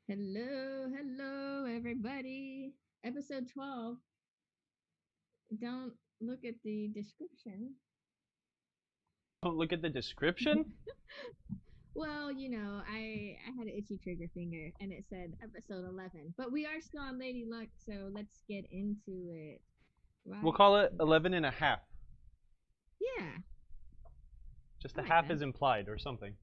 Hello, everybody. Episode 12. Don't look at the description. Don't look at the description? Well, I had an itchy trigger finger and it said episode 11. But we are still on Lady Luck, so let's get into it We'll right call it now. 11 and a half. Yeah, Just I a like half that. is implied or something.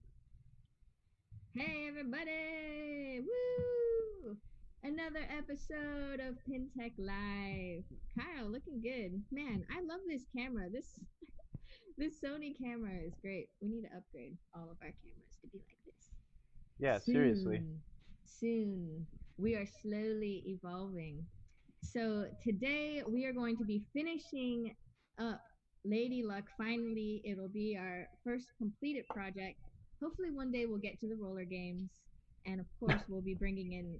Hey, everybody! Woo! Another episode of PinTech Live. Kyle, looking good. Man, I love this camera. This Sony camera is great. We need to upgrade all of our cameras to be like this. Yeah, seriously. Soon. We are slowly evolving. So today we are going to be finishing up Lady Luck. Finally, it'll be our first completed project. Hopefully, one day we'll get to the roller games, and of course, we'll be bringing in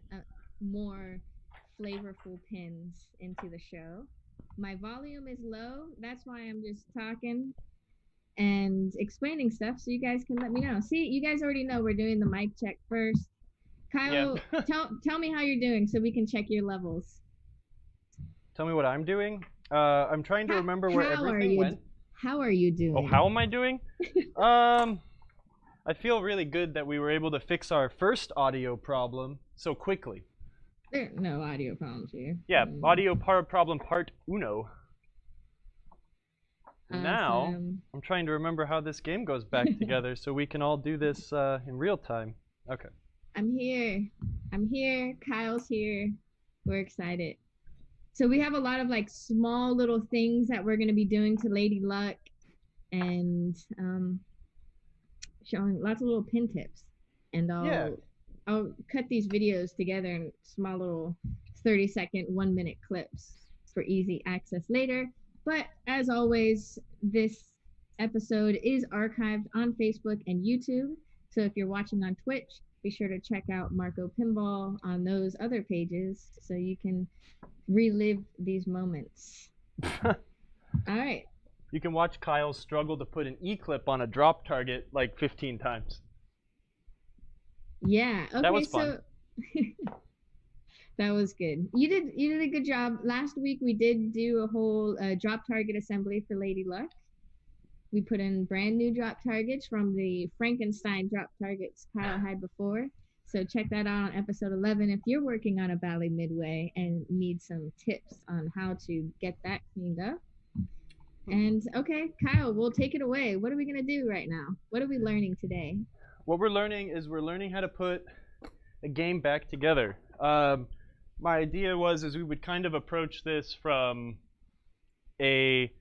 more flavorful pins into the show. My volume is low. That's why I'm just talking and explaining stuff so you guys can let me know. See, you guys already know we're doing the mic check first. Yeah. Kyle, tell me how you're doing so we can check your levels. Tell me what I'm doing. I'm trying to How, remember where how are everything you went. how are you Oh, doing? how am I doing? Um, I feel really good that we were able to fix our first audio problem so quickly. There are no audio problems here. Yeah, audio problem part uno. Now, Awesome. I'm trying to remember how this game goes back together so we can all do this in real time. Okay. I'm here. I'm here. Kyle's here. We're excited. So we have a lot of like small little things that we're gonna be doing to Lady Luck and showing lots of little pin tips. And Yeah. I'll cut these videos together in small little 30-second, 1 minute clips for easy access later. But as always, this episode is archived on Facebook and YouTube. So if you're watching on Twitch, be sure to check out Marco Pinball on those other pages so you can relive these moments. All right. You can watch Kyle struggle to put an E-clip on a drop target like 15 times. Yeah. That Okay, was fun. so that was good. You did a good job. Last week we did do a whole drop target assembly for Lady Luck. We put in brand new drop targets from the Frankenstein drop targets Kyle had before. So check that out on episode 11 if you're working on a Bally Midway and need some tips on how to get that cleaned up. And okay, Kyle, we'll take it away. What are we going to do right now? What are we learning today? What we're learning is we're learning how to put a game back together. My idea was is we would kind of approach this from a,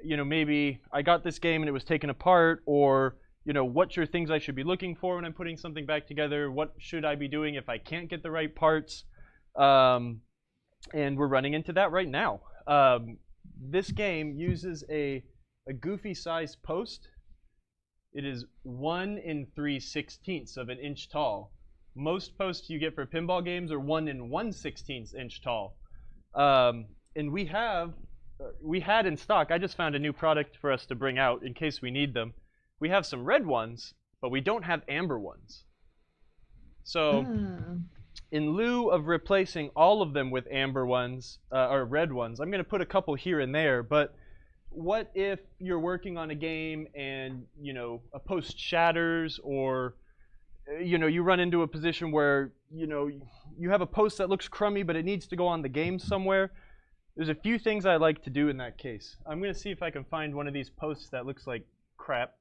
maybe I got this game and it was taken apart, or what are things I should be looking for when I'm putting something back together? What should I be doing if I can't get the right parts? And we're running into that right now. This game uses a goofy size post. It is 1 3/16 of an inch tall. Most posts you get for pinball games are 1 1/16 inch tall. And we had in stock, I just found a new product for us to bring out in case we need them. We have some red ones, but we don't have amber ones. So Oh. in lieu of replacing all of them with amber ones, or red ones, I'm going to put a couple here and there, but what if you're working on a game and, a post shatters, or, you run into a position where, you have a post that looks crummy, but it needs to go on the game somewhere? There's a few things I like to do in that case. I'm going to see if I can find one of these posts that looks like crap.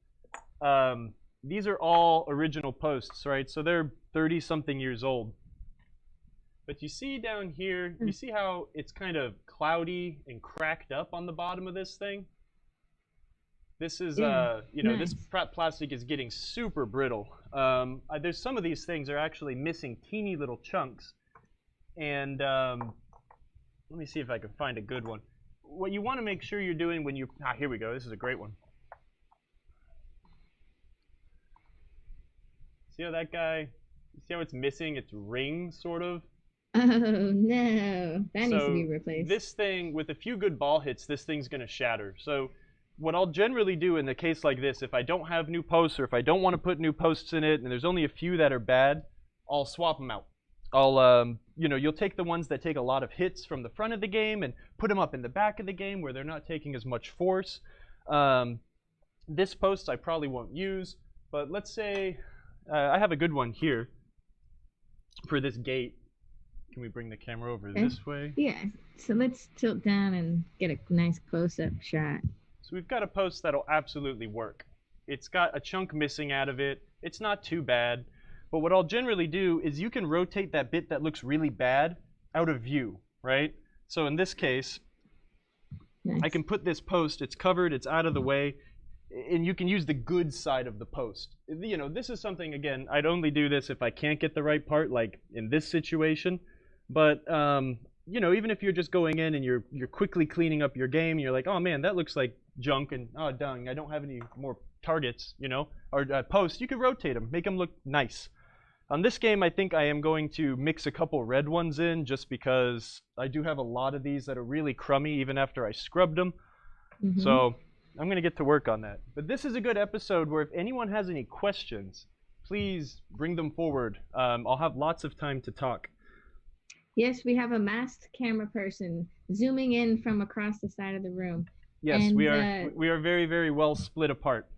These are all original posts, right? So they're 30-something years old. But you see down here, you see how it's kind of cloudy and cracked up on the bottom of this thing? This is, Yeah, this nice. plastic is getting super brittle. There's some of these things are actually missing teeny little chunks. And let me see if I can find a good one. What you want to make sure you're doing when you, here we go, this is a great one. See how that guy, see how it's missing its ring, sort of? Oh no, that needs to be So replaced. this thing, with a few good ball hits, this thing's going to shatter. So what I'll generally do in a case like this, if I don't have new posts or if I don't want to put new posts in it and there's only a few that are bad, I'll swap them out. you'll take the ones that take a lot of hits from the front of the game and put them up in the back of the game where they're not taking as much force. This post I probably won't use, but let's say I have a good one here for this gate. Can we bring the camera over this way? Yeah, so let's tilt down and get a nice close-up shot. So we've got a post that'll absolutely work. It's got a chunk missing out of it. It's not too bad. But what I'll generally do is you can rotate that bit that looks really bad out of view, right? So in this case, nice. I can put this post, it's covered, it's out of the way, and you can use the good side of the post. This is something, again, I'd only do this if I can't get the right part, like in this situation. But, even if you're just going in and you're quickly cleaning up your game, you're like, oh man, that looks like junk, and oh dang, I don't have any more targets, or posts, you can rotate them, make them look nice. On this game, I think I am going to mix a couple red ones in just because I do have a lot of these that are really crummy even after I scrubbed them. Mm-hmm. So I'm going to get to work on that. But this is a good episode where if anyone has any questions, please bring them forward. I'll have lots of time to talk. Yes, we have a masked camera person zooming in from across the side of the room. Yes, and, we are very, very well split apart.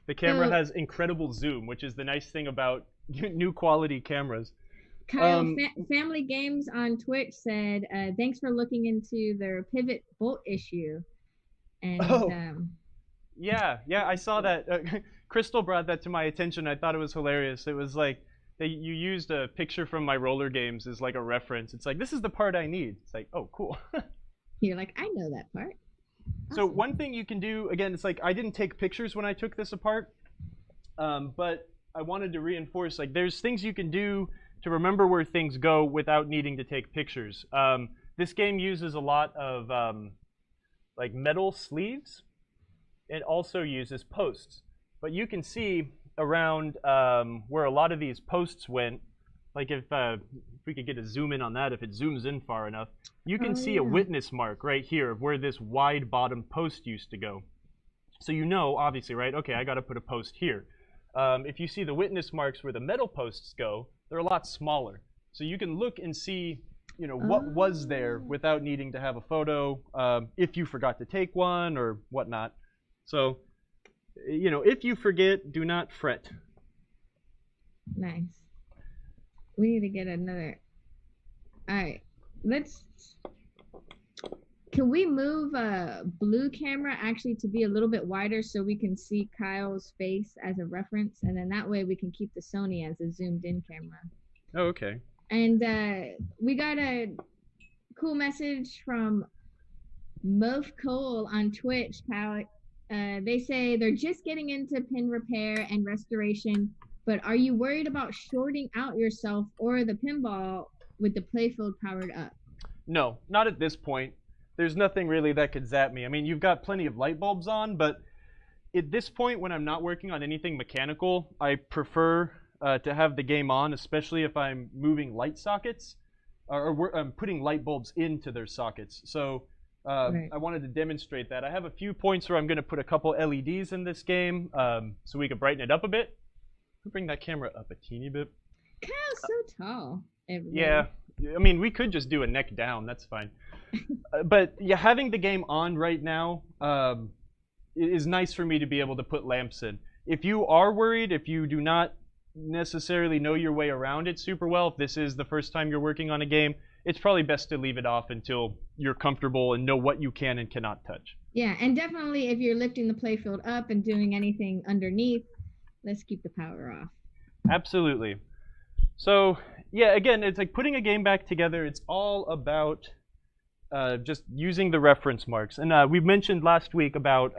The camera has incredible zoom, which is the nice thing about new quality cameras. Kyle, Family Games on Twitch said, thanks for looking into their pivot bolt issue. And, yeah, I saw that. Crystal brought that to my attention. I thought it was hilarious. It was like, you used a picture from my roller games as like a reference. It's like, this is the part I need. It's like, oh, cool. You're like, I know that part. Awesome. So one thing you can do, again, it's like I didn't take pictures when I took this apart, but I wanted to reinforce, like, there's things you can do to remember where things go without needing to take pictures. This game uses a lot of like metal sleeves. It also uses posts, but you can see around where a lot of these posts went, like if we could get a zoom in on that, if it zooms in far enough, you can see a witness mark right here of where this wide bottom post used to go. So obviously, right, okay, I got to put a post here. If you see the witness marks where the metal posts go, they're a lot smaller. So you can look and see, what was there without needing to have a photo, if you forgot to take one or whatnot. So, if you forget, do not fret. Nice. We need to get another. All right, can we move a blue camera actually to be a little bit wider so we can see Kyle's face as a reference, and then that way we can keep the Sony as a zoomed in camera. Oh, okay. And we got a cool message from Mof Cole on Twitch, Kyle. They say they're just getting into pin repair and restoration, but are you worried about shorting out yourself or the pinball with the playfield powered up? No, not at this point. There's nothing really that could zap me. I mean, you've got plenty of light bulbs on, but at this point when I'm not working on anything mechanical, I prefer to have the game on, especially if I'm moving light sockets or I'm putting light bulbs into their sockets. So right. I wanted to demonstrate that. I have a few points where I'm going to put a couple LEDs in this game so we can brighten it up a bit. Bring that camera up a teeny bit. Kyle's so tall. Everybody. Yeah, I mean, we could just do a neck down. That's fine. But yeah, having the game on right now is nice for me to be able to put lamps in. If you are worried, if you do not necessarily know your way around it super well, if this is the first time you're working on a game, it's probably best to leave it off until you're comfortable and know what you can and cannot touch. Yeah, and definitely if you're lifting the playfield up and doing anything underneath, let's keep the power off. Absolutely. So yeah, again, it's like putting a game back together. It's all about just using the reference marks. And we mentioned last week about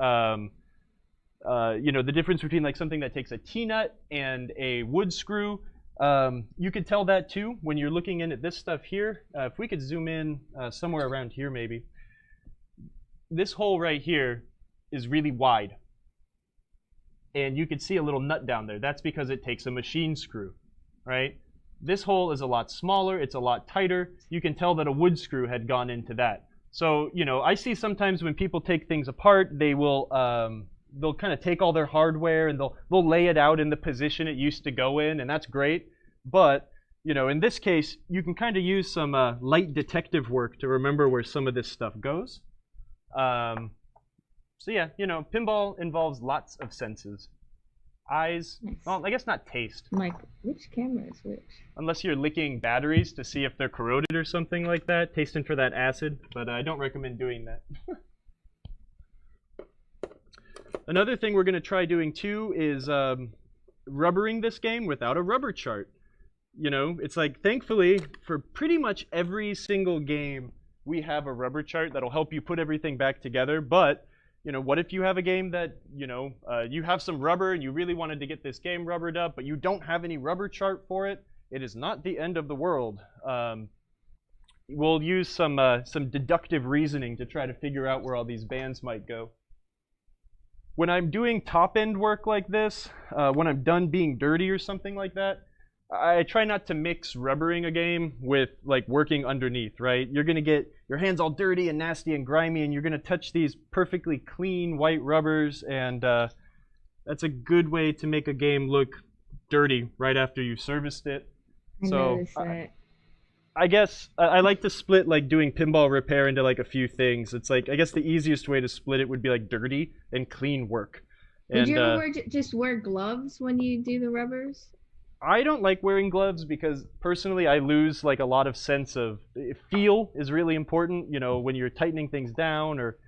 the difference between like something that takes a T-nut and a wood screw. You could tell that too when you're looking in at this stuff here. If we could zoom in somewhere around here maybe. This hole right here is really wide. And you could see a little nut down there. That's because it takes a machine screw, right? This hole is a lot smaller, it's a lot tighter. You can tell that a wood screw had gone into that. So, I see sometimes when people take things apart, they will they'll kind of take all their hardware and they'll lay it out in the position it used to go in, and that's great. But, you know, in this case, you can kind of use some light detective work to remember where some of this stuff goes. So yeah, you know, pinball involves lots of senses. Eyes, Nice. well, I guess not taste. I'm like, which camera is which? Unless you're licking batteries to see if they're corroded or something like that, tasting for that acid, but I don't recommend doing that. Another thing we're going to try doing too is rubbering this game without a rubber chart. You know, it's like, thankfully, for pretty much every single game, we have a rubber chart that'll help you put everything back together, but you know, what if you have a game that, you know, you have some rubber and you really wanted to get this game rubbered up, but you don't have any rubber chart for it? It is not the end of the world. We'll use some deductive reasoning to try to figure out where all these bands might go. When I'm doing top-end work like this, when I'm done being dirty or something like that, I try not to mix rubbering a game with like working underneath, right? You're gonna get your hands all dirty and nasty and grimy, and you're gonna touch these perfectly clean white rubbers, and that's a good way to make a game look dirty right after you serviced it. I guess I like to split like doing pinball repair into like a few things. It's like, I guess the easiest way to split it would be like dirty and clean work. Would you ever just wear gloves when you do the rubbers? I don't like wearing gloves because personally I lose like a lot of sense of feel is really important, you know, when you're tightening things down, or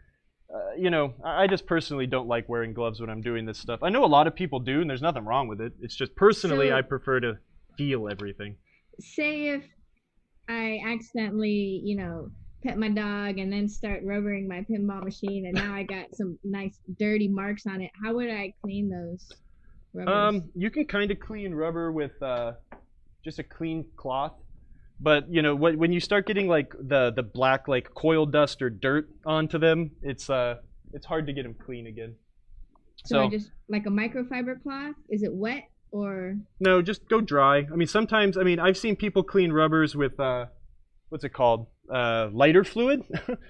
you know, I just personally don't like wearing gloves when I'm doing this stuff. I know a lot of people do, and there's nothing wrong with it. It's just personally I prefer to feel everything. Say if I accidentally, you know, pet my dog and then start rubbering my pinball machine, and now I got some nice dirty marks on it, how would I clean those rubbers? You can kind of clean rubber with just a clean cloth, but you know, when you start getting like the black like coil dust or dirt onto them, it's hard to get them clean again. So I just like a microfiber cloth. Is it wet or? No, just go dry. I mean, sometimes, I mean, I've seen people clean rubbers with what's it called? Lighter fluid.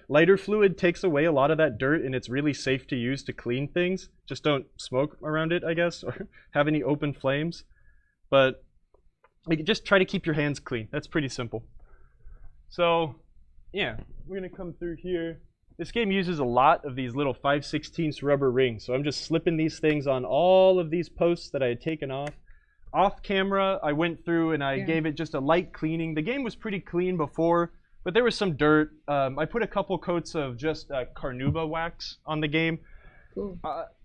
Lighter fluid takes away a lot of that dirt, and it's really safe to use to clean things. Just don't smoke around it, I guess, or have any open flames. But like, just try to keep your hands clean. That's pretty simple. So yeah, we're gonna come through here. This game uses a lot of these little 5/16 rubber rings, so I'm just slipping these things on all of these posts that I had taken off. Off camera, I went through and I gave it just a light cleaning. The game was pretty clean before, but there was some dirt. I put a couple coats of just carnauba wax on the game. Cool.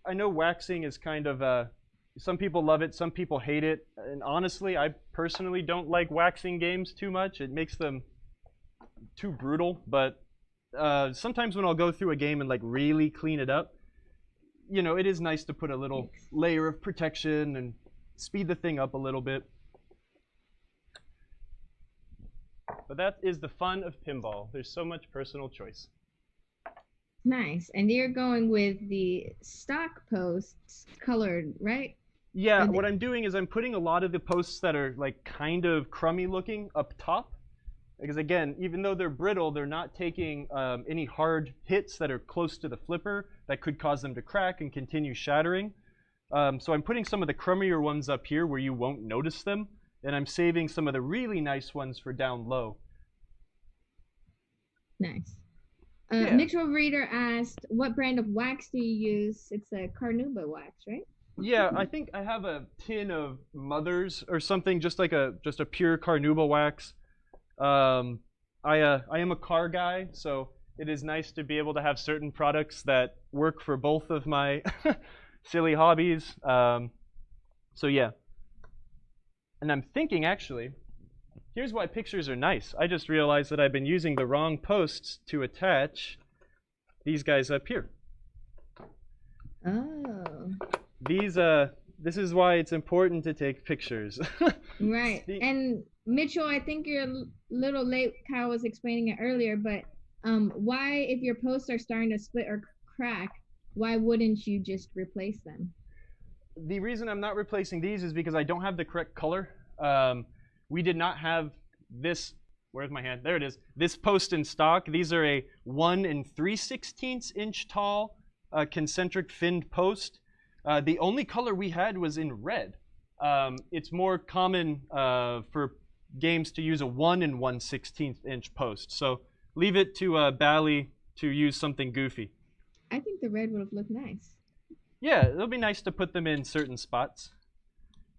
I know waxing is kind of, some people love it, some people hate it. And honestly, I personally don't like waxing games too much. It makes them too brutal. But sometimes when I'll go through a game and like really clean it up, you know, it is nice to put a little layer of protection and speed the thing up a little bit. But that is the fun of pinball. There's so much personal choice. Nice. And you're going with the stock posts colored, right? Yeah, what I'm doing is I'm putting a lot of the posts that are like kind of crummy looking up top. Because again, even though they're brittle, they're not taking any hard hits that are close to the flipper that could cause them to crack and continue shattering. So I'm putting some of the crummier ones up here where you won't notice them, and I'm saving some of the really nice ones for down low. Nice. Mitchell Reader asked, what brand of wax do you use? It's a carnauba wax, right? Yeah, I think I have a tin of Mother's or something, just like a pure carnauba wax. I am a car guy, so it is nice to be able to have certain products that work for both of my silly hobbies. So yeah. And I'm thinking, actually, here's why pictures are nice. I just realized that I've been using the wrong posts to attach these guys up here. Oh. This is why it's important to take pictures. Right. And Mitchell, I think you're a little late. Kyle was explaining it earlier, but why, if your posts are starting to split or crack, why wouldn't you just replace them? The reason I'm not replacing these is because I don't have the correct color. We did not have this. Where's my hand? There it is. This post in stock. These are a 1 3/16 inch tall concentric finned post. The only color we had was in red. It's more common for games to use a 1 1/16 inch post. So leave it to Bally to use something goofy. I think the red would have looked nice. Yeah, it'll be nice to put them in certain spots.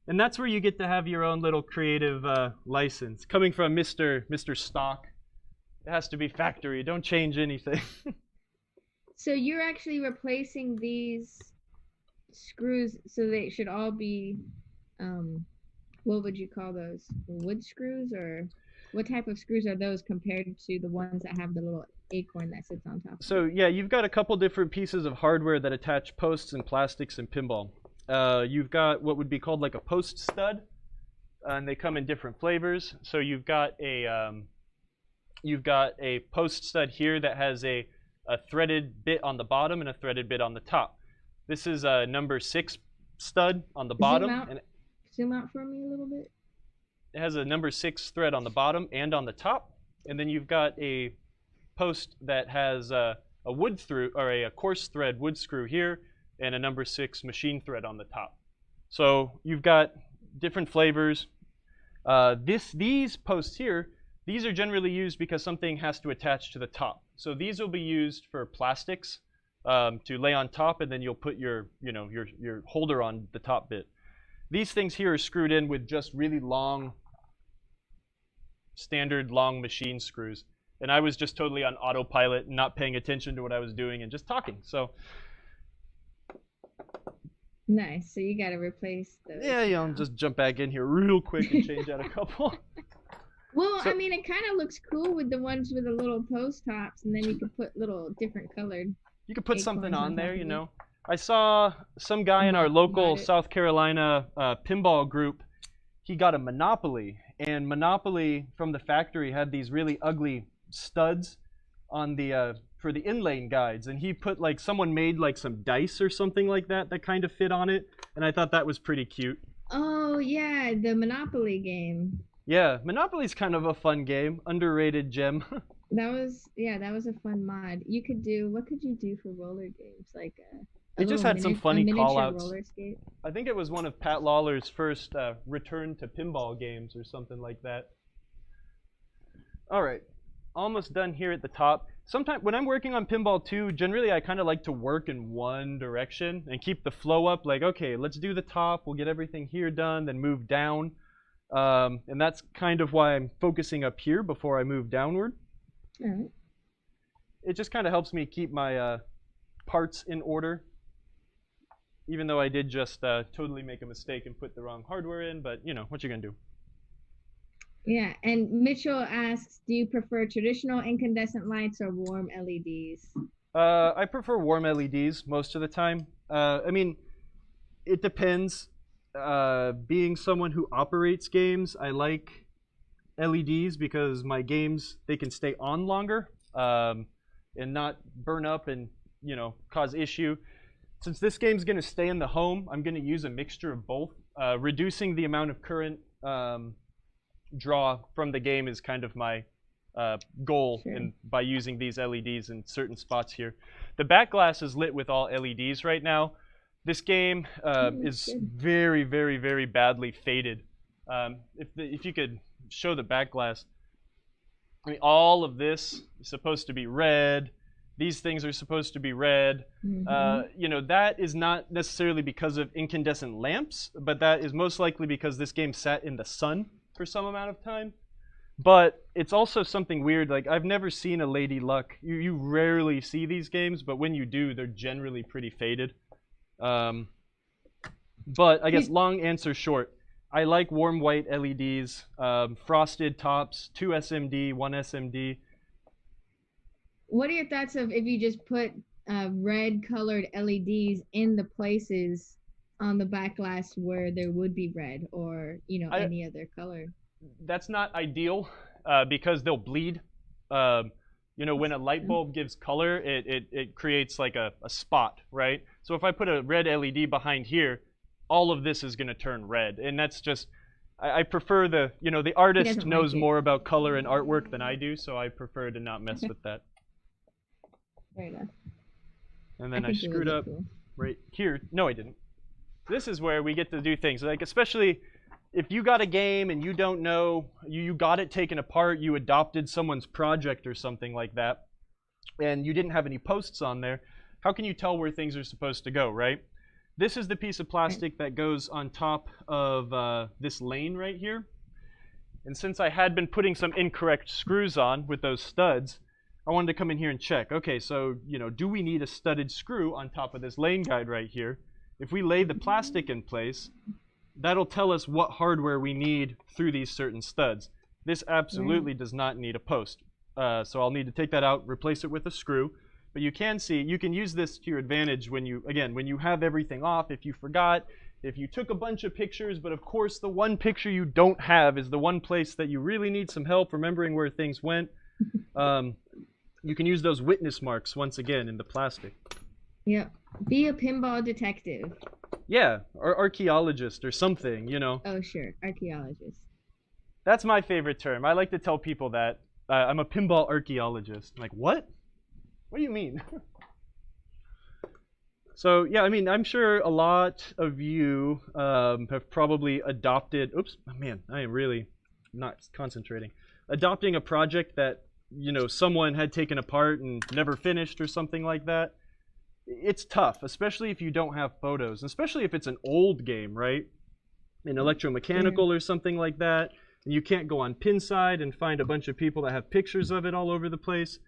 And that's where you get to have your own little creative license. Coming from Mr. Stock, it has to be factory. Don't change anything. So you're actually replacing these screws, so they should all be, what would you call those? Wood screws, or what type of screws are those compared to the ones that have the little acorn that sits on top? So yeah, you've got a couple different pieces of hardware that attach posts and plastics in Pinball. You've got what would be called like a post stud, and they come in different flavors. So you've got a post stud here that has a threaded bit on the bottom and a threaded bit on the top. This is a number 6 stud on the bottom. Zoom out for me a little bit. It has a number 6 thread on the bottom and on the top. And then you've got a post that has a wood through, or a coarse thread wood screw here, and a number 6 machine thread on the top. So you've got different flavors. These posts here, these are generally used because something has to attach to the top. So these will be used for plastics to lay on top, and then you'll put your holder on the top bit. These things here are screwed in with just really long, standard long machine screws. And I was just totally on autopilot, not paying attention to what I was doing and just talking. So nice. So you got to replace those. Yeah, I'll just jump back in here real quick and change out a couple. Well, I mean, it kind of looks cool with the ones with the little post tops, and then you could put little different colored. You could put something on there, you know. I saw some guy in our local South Carolina pinball group. He got a Monopoly, and Monopoly from the factory had these really ugly studs on the for the inlane guides, and he put like someone made like some dice or something like that kind of fit on it, and I thought that was pretty cute. Oh yeah, the Monopoly game. Yeah, Monopoly's kind of a fun game, underrated gem. That was a fun mod. What could you do for roller games? Like it just had some funny call-outs. Roller skate. I think it was one of Pat Lawler's first return to pinball games or something like that. All right, almost done here at the top. Sometimes when I'm working on Pinball 2, generally I kind of like to work in one direction and keep the flow up. Like, okay, let's do the top. We'll get everything here done, then move down. And that's kind of why I'm focusing up here before I move downward. All right. It just kind of helps me keep my parts in order. Even though I did just totally make a mistake and put the wrong hardware in, but you know, what you gonna do? Yeah, and Mitchell asks, do you prefer traditional incandescent lights or warm LEDs? I prefer warm LEDs most of the time. I mean, it depends. Being someone who operates games, I like LEDs because my games, they can stay on longer and not burn up and, you know, cause issue. Since this game's going to stay in the home, I'm going to use a mixture of both. Reducing the amount of current draw from the game is kind of my goal by using these LEDs in certain spots here. The back glass is lit with all LEDs right now. This game is very, very, very badly faded. If you could show the back glass, I mean, all of this is supposed to be red. These things are supposed to be red. You know, that is not necessarily because of incandescent lamps, but that is most likely because this game sat in the sun for some amount of time. But it's also something weird. Like, I've never seen a Lady Luck. You rarely see these games, but when you do, they're generally pretty faded. But I guess long answer short, I like warm white LEDs, frosted tops, 2 SMD, 1 SMD. What are your thoughts of if you just put red colored LEDs in the places on the back glass where there would be red, or, you know, any other color? That's not ideal because they'll bleed. You know, when a light bulb gives color, it creates like a spot, right? So if I put a red LED behind here, all of this is going to turn red. And that's just, I prefer the, you know, the artist knows more about color and artwork than I do, so I prefer to not mess with that. Fair enough. And then I screwed up right here. No, I didn't. This is where we get to do things. Like, especially if you got a game and you don't know, you got it taken apart, you adopted someone's project or something like that, and you didn't have any posts on there, how can you tell where things are supposed to go, right? This is the piece of plastic that goes on top of this lane right here. And since I had been putting some incorrect screws on with those studs, I wanted to come in here and check. Okay, so, do we need a studded screw on top of this lane guide right here? If we lay the plastic in place, that'll tell us what hardware we need through these certain studs. This absolutely does not need a post. So I'll need to take that out, replace it with a screw. But you can see, you can use this to your advantage when you have everything off, if you forgot, if you took a bunch of pictures, but of course the one picture you don't have is the one place that you really need some help remembering where things went. You can use those witness marks once again in the plastic. Yep. Be a pinball detective. Yeah, or archaeologist or something, Oh, sure. Archaeologist. That's my favorite term. I like to tell people that. I'm a pinball archaeologist. I'm like, what? What do you mean? So, yeah, I mean, I'm sure a lot of you have probably adopted... Oops, oh, man, I am really not concentrating. Adopting a project that, someone had taken apart and never finished or something like that. It's tough, especially if you don't have photos, especially if it's an old game, right? An electromechanical or something like that. And you can't go on Pinside and find a bunch of people that have pictures of it all over the place.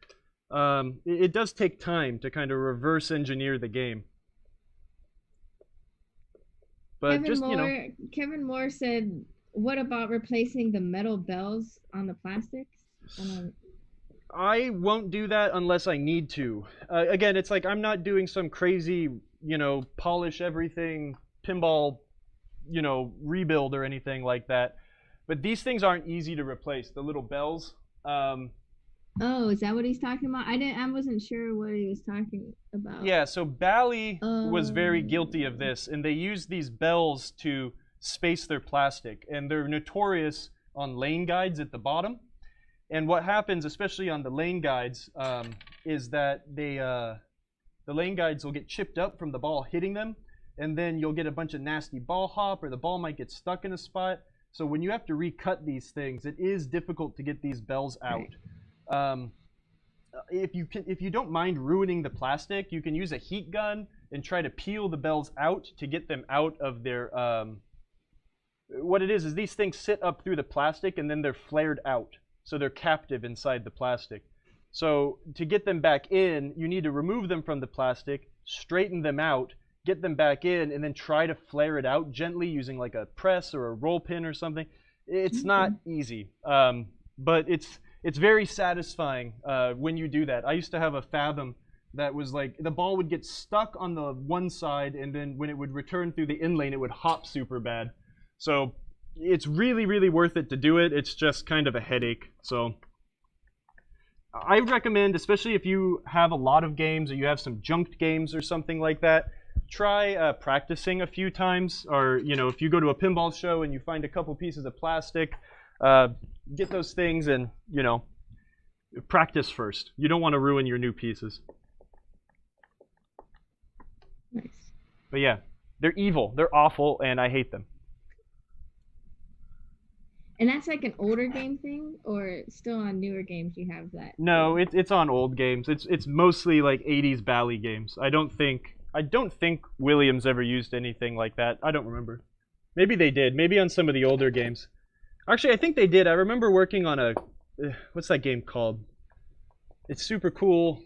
It does take time to kind of reverse engineer the game. But Kevin Moore said, what about replacing the metal bells on the plastics? I won't do that unless I need to. Again, it's like I'm not doing some crazy, polish everything, pinball, rebuild or anything like that. But these things aren't easy to replace, the little bells. Oh, is that what he's talking about? I wasn't sure what he was talking about. Yeah, so Bally was very guilty of this, and they used these bells to space their plastic, and they're notorious on lane guides at the bottom. And what happens, especially on the lane guides, is that the lane guides will get chipped up from the ball hitting them, and then you'll get a bunch of nasty ball hop, or the ball might get stuck in a spot. So when you have to recut these things, it is difficult to get these bells out. Right. If you don't mind ruining the plastic, you can use a heat gun and try to peel the bells out to get them out of their... what it is these things sit up through the plastic and then they're flared out. So they're captive inside the plastic. So to get them back in, you need to remove them from the plastic, straighten them out, get them back in, and then try to flare it out gently using like a press or a roll pin or something. It's not easy, but it's very satisfying when you do that. I used to have a Fathom that was like, the ball would get stuck on the one side, and then when it would return through the in lane, it would hop super bad. So it's really, really worth it to do it. It's just kind of a headache. So I recommend, especially if you have a lot of games or you have some junked games or something like that, try practicing a few times. Or, if you go to a pinball show and you find a couple pieces of plastic, get those things and, practice first. You don't want to ruin your new pieces. Nice. But yeah, they're evil. They're awful, and I hate them. And that's like an older game thing, or still on newer games you have that? No, it's on old games. It's mostly like 80s Bally games. I don't think Williams ever used anything like that. I don't remember. Maybe they did. Maybe on some of the older games. Actually, I think they did. I remember working on a what's that game called? It's super cool,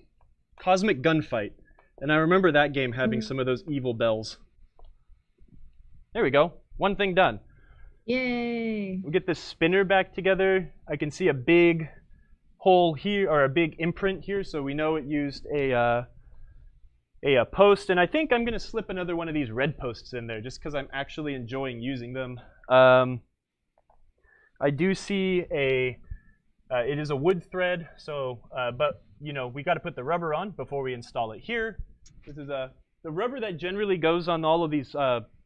Cosmic Gunfight. And I remember that game having some of those evil bells. There we go. One thing done. Yay! We'll get this spinner back together. I can see a big hole here, or a big imprint here, so we know it used a post. And I think I'm going to slip another one of these red posts in there, just because I'm actually enjoying using them. I do see it is a wood thread, so but we got to put the rubber on before we install it here. This is the rubber that generally goes on all of these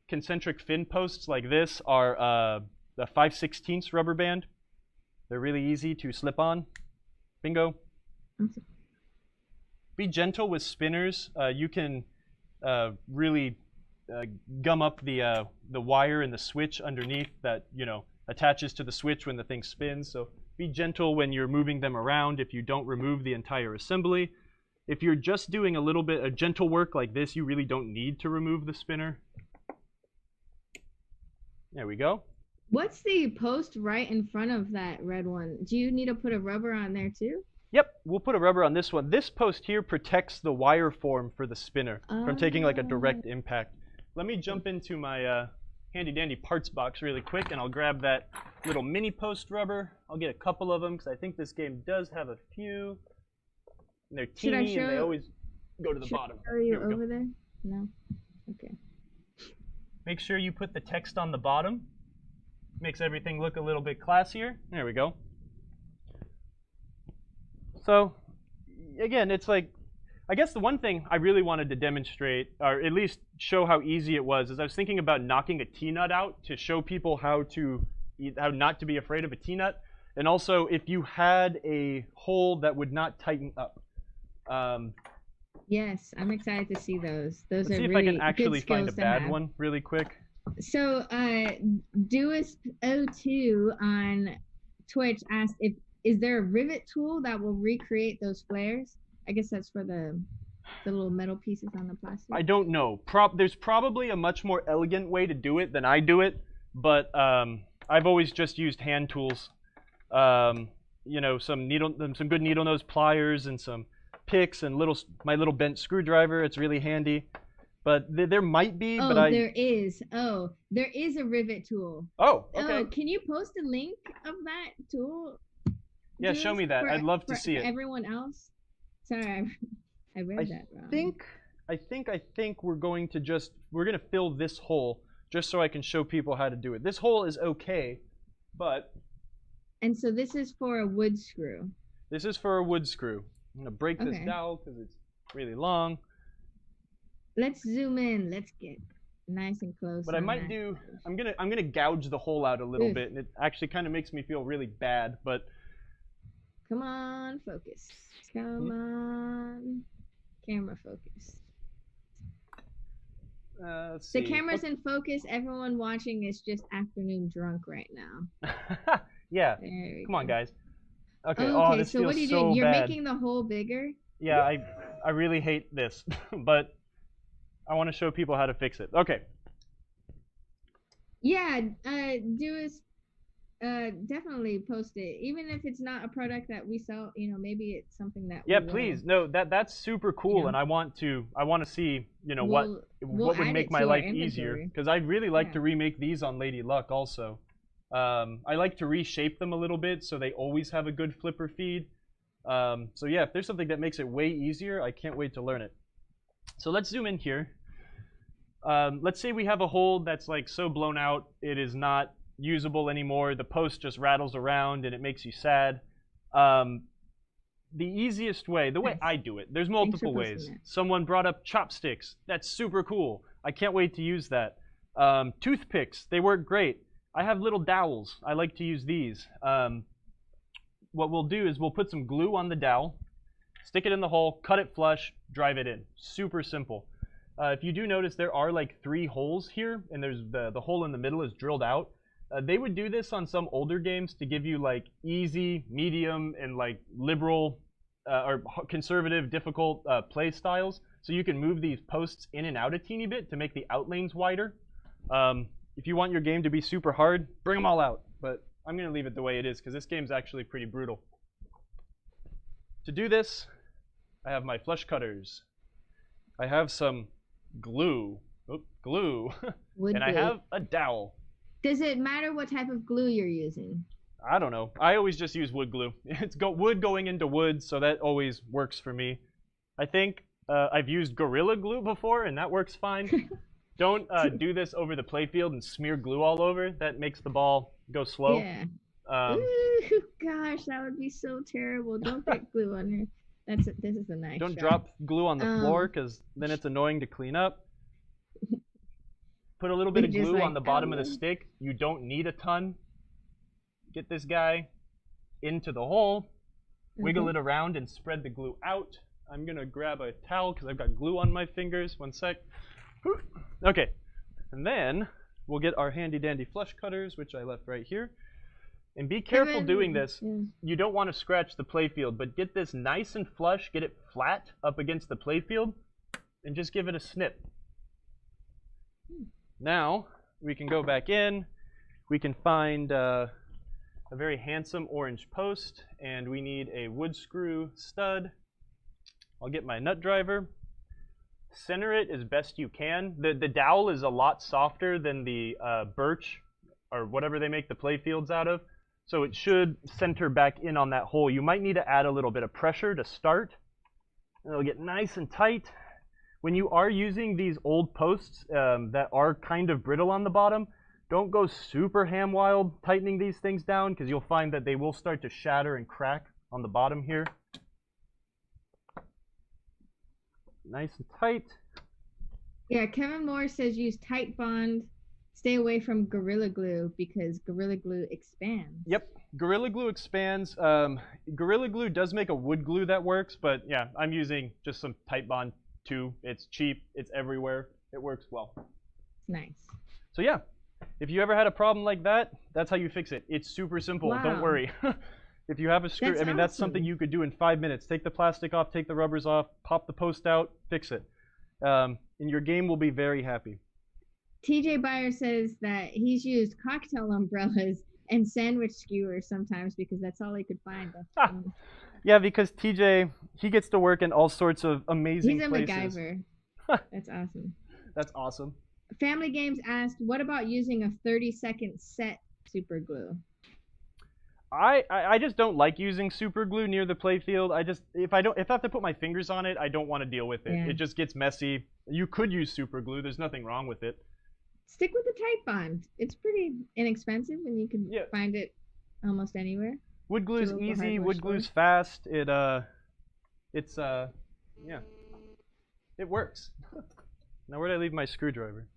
concentric fin posts like this are the 5/16 rubber band. They're really easy to slip on. Bingo. Be gentle with spinners. You can really gum up the wire and the switch underneath that attaches to the switch when the thing spins. So be gentle when you're moving them around if you don't remove the entire assembly. If you're just doing a little bit of gentle work like this, you really don't need to remove the spinner. There we go. What's the post right in front of that red one? Do you need to put a rubber on there too? Yep, we'll put a rubber on this one. This post here protects the wire form for the spinner from taking like a direct impact. Let me jump into my handy dandy parts box really quick, and I'll grab that little mini post rubber. I'll get a couple of them because I think this game does have a few. And they're teeny and they always go to the bottom. Should I show you over there? No? Okay. Make sure you put the text on the bottom. Makes everything look a little bit classier. There we go. So, again, it's like, I guess the one thing I really wanted to demonstrate, or at least show how easy it was, is I was thinking about knocking a T-nut out to show people how not to be afraid of a T-nut. And also, if you had a hole that would not tighten up. Yes, I'm excited to see those. Those are really good skills to have. See if I can actually find a bad one really quick. So, Doist02 on Twitch asked is there a rivet tool that will recreate those flares? I guess that's for the little metal pieces on the plastic. I don't know. There's probably a much more elegant way to do it than I do it, but I've always just used hand tools. Some good needle nose pliers and some picks and my little bent screwdriver. It's really handy. But there might be. Oh, but there is. Oh, there is a rivet tool. Oh, okay. Oh, can you post a link of that tool? Yeah, show me that. I'd love to see it. Everyone else? Sorry, I read that wrong. I think we're going to fill this hole just so I can show people how to do it. This hole is okay, but. And so this is for a wood screw. This is for a wood screw. I'm gonna break this dowel because it's really long. Let's zoom in. Let's get nice and close. What I might do, I'm gonna gouge the hole out a little bit, and it actually kind of makes me feel really bad. But come on, focus. Come on, camera focus. Let's see. The camera's in focus. Everyone watching is just afternoon drunk right now. Yeah. Come on, guys. Okay. Okay. This so feels what are you so doing? You're bad. making the hole bigger. Yeah, I really hate this, but I want to show people how to fix it. Okay. Yeah, definitely post it. Even if it's not a product that we sell, maybe it's something that yeah, please. No, that's super cool, and I want to see, what would make my life easier, because I'd really like to remake these on Lady Luck also. I like to reshape them a little bit so they always have a good flipper feed. So yeah, if there's something that makes it way easier, I can't wait to learn it. So let's zoom in here. Let's say we have a hole that's like so blown out it is not usable anymore. The post just rattles around and it makes you sad. The easiest way, the way I do it, there's multiple ways. Someone brought up chopsticks. That's super cool. I can't wait to use that. Toothpicks, they work great. I have little dowels. I like to use these. What we'll do is we'll put some glue on the dowel, stick it in the hole, cut it flush, drive it in. Super simple. If you do notice, there are like 3 holes here, and there's the hole in the middle is drilled out. They would do this on some older games to give you like easy, medium, and like liberal or conservative, difficult play styles. So you can move these posts in and out a teeny bit to make the outlanes wider. If you want your game to be super hard, bring them all out. But I'm going to leave it the way it is because this game's actually pretty brutal. To do this, I have my flush cutters. I have some glue. Glue. And I have a dowel. Does it matter what type of glue you're using? I don't know. I always just use wood glue. It's wood going into wood, so that always works for me. I think I've used Gorilla Glue before, and that works fine. Don't do this over the playfield and smear glue all over. That makes the ball go slow. Yeah. Ooh, gosh, that would be so terrible. Don't get glue on here. This is a nice Don't shot. drop glue on the floor, because then it's annoying to clean up. Put a little bit of glue on the bottom of the stick. You don't need a ton. Get this guy into the hole. Wiggle it around and spread the glue out. I'm going to grab a towel because I've got glue on my fingers. One sec. Okay, and then we'll get our handy dandy flush cutters, which I left right here. And be careful doing this. Yeah. You don't want to scratch the playfield, but get this nice and flush, get it flat up against the playfield, and just give it a snip. Now, we can go back in. We can find a very handsome orange post, and we need a wood screw stud. I'll get my nut driver. Center it as best you can. The dowel is a lot softer than the birch or whatever they make the playfields out of, so it should center back in on that hole. You might need to add a little bit of pressure to start. It'll get nice and tight. When you are using these old posts that are kind of brittle on the bottom, don't go super ham wild tightening these things down, because you'll find that they will start to shatter and crack on the bottom here. Nice and tight. Yeah, Kevin Moore says use tight bond. Stay away from Gorilla Glue because Gorilla Glue expands. Yep, Gorilla Glue expands. Gorilla Glue does make a wood glue that works, but yeah, I'm using just some tight bond too. It's cheap, it's everywhere, it works well. Nice. So yeah, if you ever had a problem like that, that's how you fix it. It's super simple, Wow. Don't worry. If you have a screw, That's that's awesome. something you could do in 5 minutes. Take the plastic off, take the rubbers off, pop the post out, fix it. And your game will be very happy. TJ Byer says that he's used cocktail umbrellas and sandwich skewers sometimes because that's all he could find. Yeah, because TJ, he gets to work in all sorts of amazing He's a places. MacGyver. That's awesome. That's awesome. Family Games asked, what about using a 30-second set super glue? I just don't like using super glue near the playfield. If I have to put my fingers on it, I don't want to deal with it. Yeah. It just gets messy. You could use super glue. There's nothing wrong with it. Stick with the tight bond. It's pretty inexpensive and you can Yeah. find it almost anywhere. Wood glue's local easy. hardware Wood store. glue's fast. It works. Now where did I leave my screwdriver?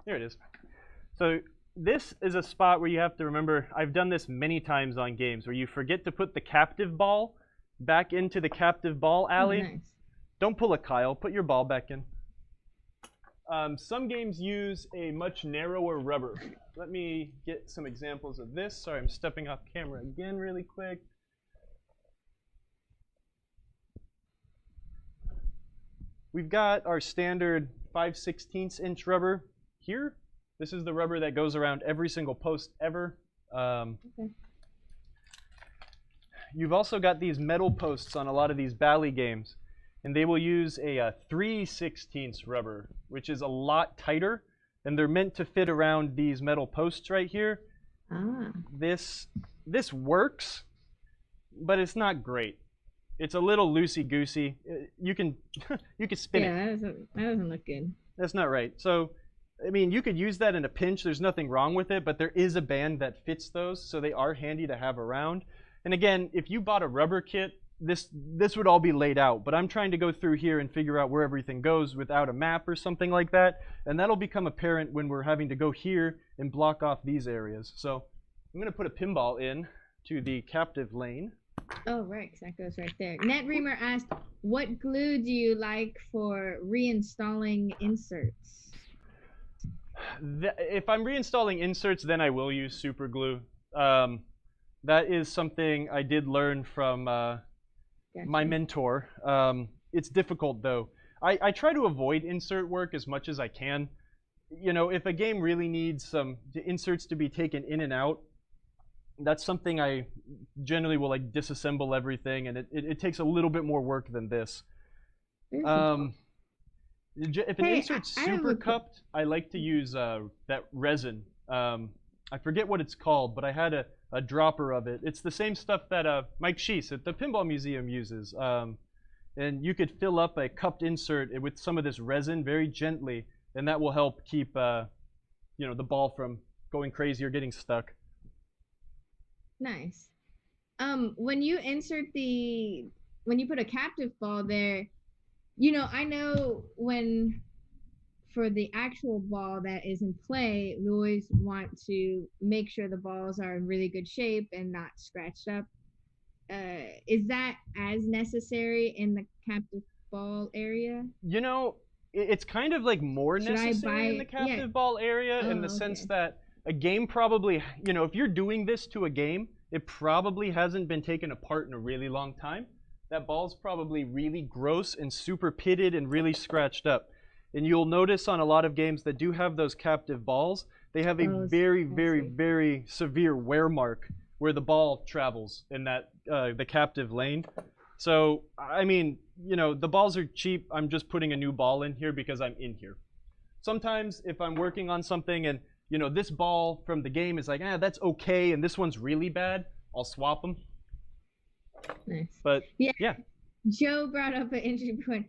Here it is. So this is a spot where you have to remember, I've done this many times on games, where you forget to put the captive ball back into the captive ball alley. Oh, nice. Don't pull a Kyle, put your ball back in. Some games use a much narrower rubber. Let me get some examples of this. Sorry, I'm stepping off camera again really quick. We've got our standard 5/16 inch rubber here. This is the rubber that goes around every single post ever. Okay. You've also got these metal posts on a lot of these Bally games, and they will use a 3/16 rubber, which is a lot tighter, and they're meant to fit around these metal posts right here. Ah. This works, but it's not great. It's a little loosey-goosey. You can spin it. Yeah, that doesn't look good. That's not right. So, I mean, you could use that in a pinch. There's nothing wrong with it, but there is a band that fits those, so they are handy to have around. And again, if you bought a rubber kit, this would all be laid out. But I'm trying to go through here and figure out where everything goes without a map or something like that. And that'll become apparent when we're having to go here and block off these areas. So I'm going to put a pinball in to the captive lane. Oh, right, 'cause that goes right there. NetReamer asked, what glue do you like for reinstalling inserts? If I'm reinstalling inserts, then I will use super glue. That is something I did learn from my mentor. It's difficult, though. I try to avoid insert work as much as I can. You know, if a game really needs the inserts to be taken in and out, that's something I generally will like disassemble everything, and it takes a little bit more work than this. If an insert's super cupped, I like to use that resin. I forget what it's called, but I had a dropper of it. It's the same stuff that Mike Sheese at the Pinball Museum uses. And you could fill up a cupped insert with some of this resin very gently, and that will help keep the ball from going crazy or getting stuck. Nice. When you put a captive ball there, I know for the actual ball that is in play, we always want to make sure the balls are in really good shape and not scratched up. Is that as necessary in the captive ball area? it's kind of like more Should I necessary in buy? the Yeah. captive ball area in the Oh, sense okay. that a game probably, if you're doing this to a game, it probably hasn't been taken apart in a really long time. That ball's probably really gross and super pitted and really scratched up. And you'll notice on a lot of games that do have those captive balls, they have a Oh, very, I very, see. very severe wear mark where the ball travels in that the captive lane. So, I mean, the balls are cheap. I'm just putting a new ball in here because I'm in here. Sometimes if I'm working on something and, this ball from the game is like, that's okay, and this one's really bad, I'll swap them. Nice. But, Yeah. yeah. Joe brought up an interesting point.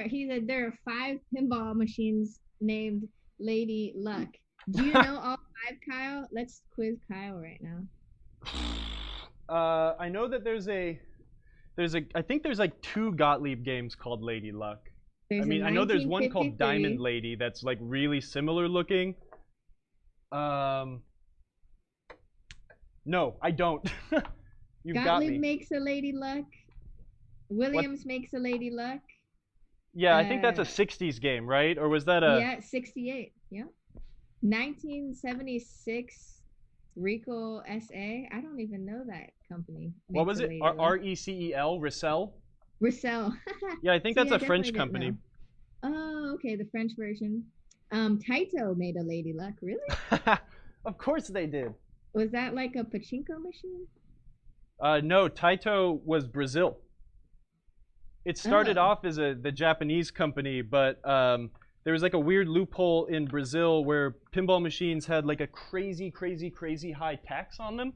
He said there are 5 pinball machines named Lady Luck. Do you know all 5, Kyle? Let's quiz Kyle right now. I know that I think there's like 2 Gottlieb games called Lady Luck. There's I know there's one called 1953. Diamond Lady that's like really similar looking. No, I don't. You've got Gottlieb me. makes a Lady Luck. Williams makes a Lady Luck. Yeah, I think that's a 60s game, right? Or was that a... Yeah, 68. Yeah. 1976 Recall SA. I don't even know that company. What was it? RECEL? Ricel? Ricel. Yeah, I think that's a French company. Oh, okay, the French version. Taito made a Lady Luck. Really? Of course they did. Was that like a pachinko machine? No, Taito was Brazil. It started off as the Japanese company, but there was like a weird loophole in Brazil where pinball machines had like a crazy, crazy, crazy high tax on them.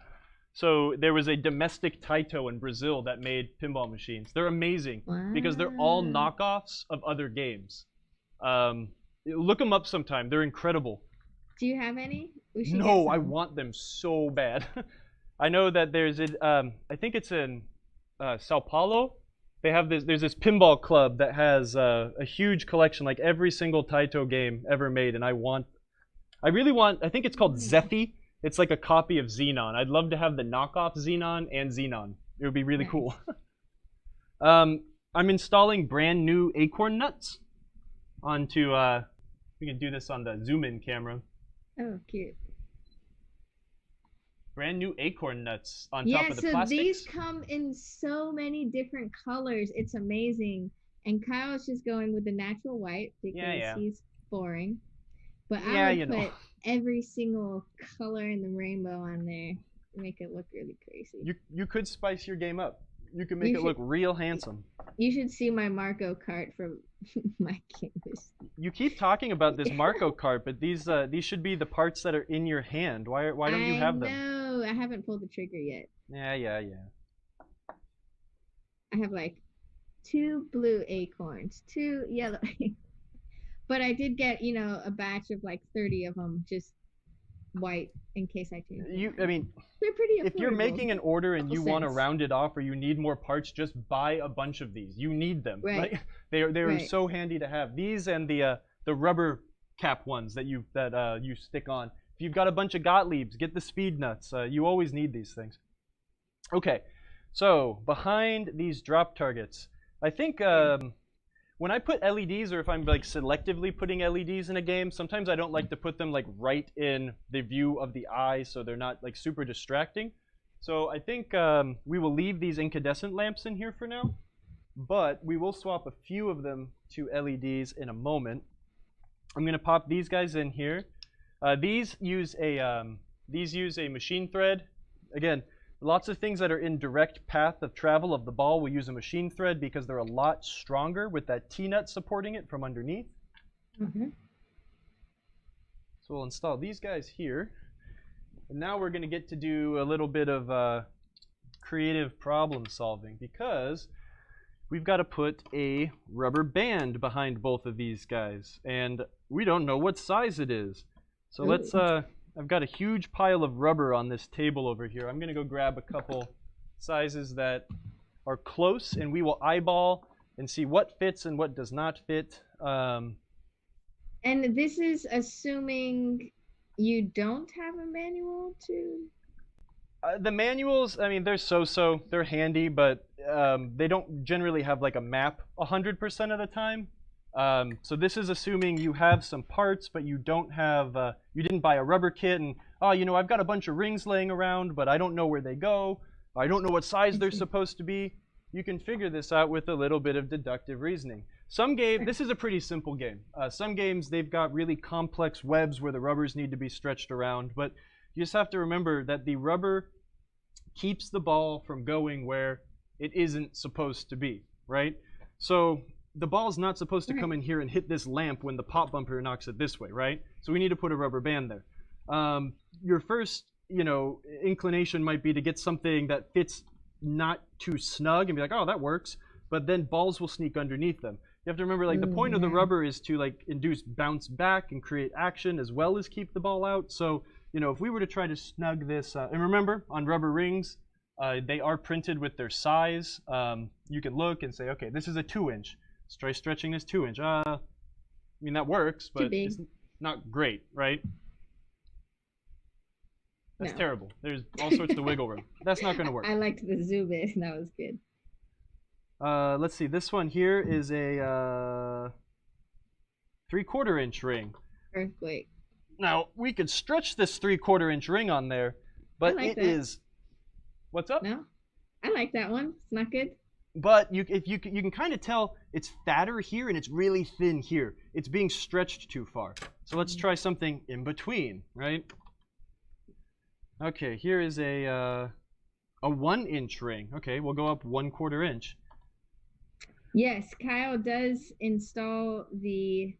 So there was a domestic Taito in Brazil that made pinball machines. They're amazing because they're all knockoffs of other games. Look them up sometime. They're incredible. Do you have any? No, I want them so bad. I know that there's I think it's in Sao Paulo. They have there's this pinball club that has a huge collection, like every single Taito game ever made, and I really want, I think it's called Zephy. It's like a copy of Xenon. I'd love to have the knockoff Xenon and Xenon. It would be really cool. I'm installing brand new acorn nuts onto, we can do this on the zoom in camera. Oh, cute. Brand new acorn nuts on top of the plastics. Yeah, so these come in so many different colors. It's amazing. And Kyle's just going with the natural white because he's boring. But I would put every single color in the rainbow on there to make it look really crazy. You could spice your game up. You could make it look real handsome. You should see my Marco cart from my canvas. You keep talking about this Marco cart, but these should be the parts that are in your hand. Why don't you have them? No, I haven't pulled the trigger yet. Yeah. I have like 2 blue acorns, 2 yellow acorns. But I did get, a batch of like 30 of them, just white, in case I change them. I mean, they're pretty affordable. If you're making an order and you want to round it off or you need more parts, just buy a bunch of these. You need them. Right. Like, they're so handy to have. These and the rubber cap ones that you stick on. If you've got a bunch of Gottliebs, get the speed nuts. You always need these things. Okay, so behind these drop targets, I think when I put LEDs, or if I'm like selectively putting LEDs in a game, sometimes I don't like to put them like right in the view of the eye so they're not like super distracting. So I think we will leave these incandescent lamps in here for now, but we will swap a few of them to LEDs in a moment. I'm gonna pop these guys in here. These use a machine thread. Again, lots of things that are in direct path of travel of the ball will use a machine thread because they're a lot stronger with that T-nut supporting it from underneath. Mm-hmm. So we'll install these guys here. And now we're going to get to do a little bit of creative problem solving because we've got to put a rubber band behind both of these guys. And we don't know what size it is. So let's... I've got a huge pile of rubber on this table over here. I'm going to go grab a couple sizes that are close, and we will eyeball and see what fits and what does not fit. And this is assuming you don't have a manual to... The manuals, I mean, they're so-so. They're handy, but they don't generally have like a map 100% of the time. So this is assuming you have some parts, but you don't have, you didn't buy a rubber kit, and oh, you know, I've got a bunch of rings laying around, but I don't know where they go. I don't know what size they're supposed to be. You can figure this out with a little bit of deductive reasoning. This is a pretty simple game. Some games, they've got really complex webs where the rubbers need to be stretched around, but you just have to remember that the rubber keeps the ball from going where it isn't supposed to be, right? So the ball's not supposed to come in here and hit this lamp when the pop bumper knocks it this way, right? So we need to put a rubber band there. Your first, you know, inclination might be to get something that fits not too snug and be like, oh, that works. But then balls will sneak underneath them. You have to remember, like, the point of the rubber is to, like, induce bounce back and create action as well as keep the ball out. So, you know, if we were to try to snug this, and remember, on rubber rings, they are printed with their size. You can look and say, okay, this is a 2-inch. Let's try stretching this 2-inch. I mean, that works, but it's not great, right? That's terrible. There's all sorts of wiggle room. That's not going to work. I liked the zoom in. That was good. Let's see. This one here is a 3/4 inch ring. Earthquake. Now, we could stretch this 3/4 inch ring on there, but it is... What's up? No? I like that one. It's not good. But you can kind of tell it's fatter here and it's really thin here. It's being stretched too far. So let's try something in between, right? Okay, here is a 1-inch ring. Okay, we'll go up 1/4 inch. Yes, Kyle does install the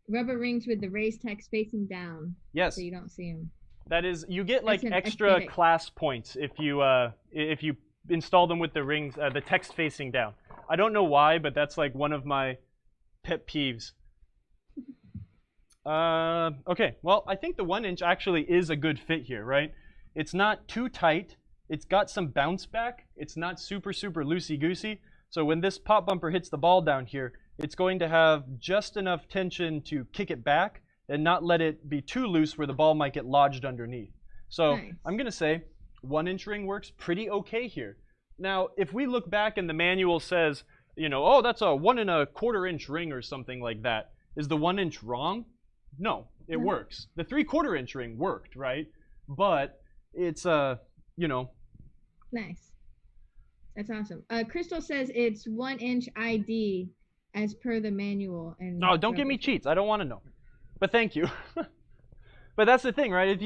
rubber rings with the raised text facing down. Yes. So you don't see them. That is, you get like extra class points if you install them with the rings, the text facing down. I don't know why, but that's like one of my pet peeves. Okay, well, I think the 1-inch actually is a good fit here, right? It's not too tight. It's got some bounce back. It's not super, super loosey-goosey. So when this pop bumper hits the ball down here, it's going to have just enough tension to kick it back and not let it be too loose where the ball might get lodged underneath. So I'm going to say 1-inch ring works pretty okay here. Now, if we look back and the manual says, you know, oh, that's a 1 1/4 inch ring or something like that, is the 1-inch wrong? No, it works. The 3/4 inch ring worked, right? But it's, you know. Nice. That's awesome. Crystal says it's 1-inch ID as per the manual. And no, don't give me cheats. I don't want to know. But thank you. But that's the thing, right?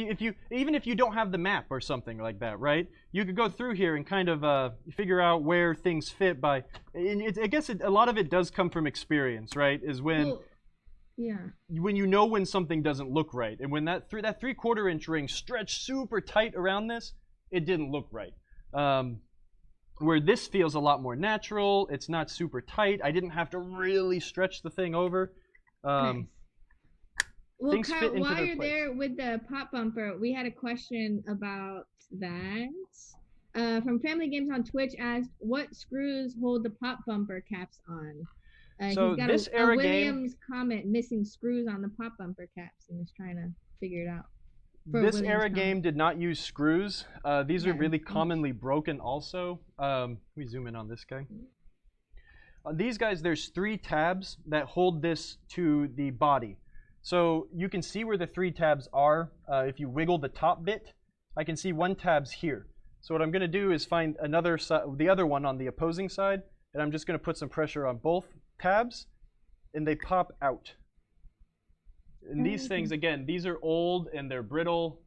Even if you don't have the map or something like that, right? You could go through here and kind of figure out where things fit by. And I guess a lot of it does come from experience, right? Is when when you know when something doesn't look right, and when that 3/4 inch ring stretched super tight around this, it didn't look right. Where this feels a lot more natural. It's not super tight. I didn't have to really stretch the thing over. Nice. Well, Kyle, while you're there with the pop bumper, we had a question about that. From Family Games on Twitch asked, what screws hold the pop bumper caps on? So he's got this a Williams comment missing screws on the pop bumper caps and is trying to figure it out. This era game did not use screws. These are really commonly broken also. Let me zoom in on this guy. These guys, there's 3 tabs that hold this to the body. So you can see where the 3 tabs are. If you wiggle the top bit, I can see 1 tab's here. So what I'm going to do is find the other one on the opposing side, and I'm just going to put some pressure on both tabs, and they pop out. And these things, again, these are old and they're brittle.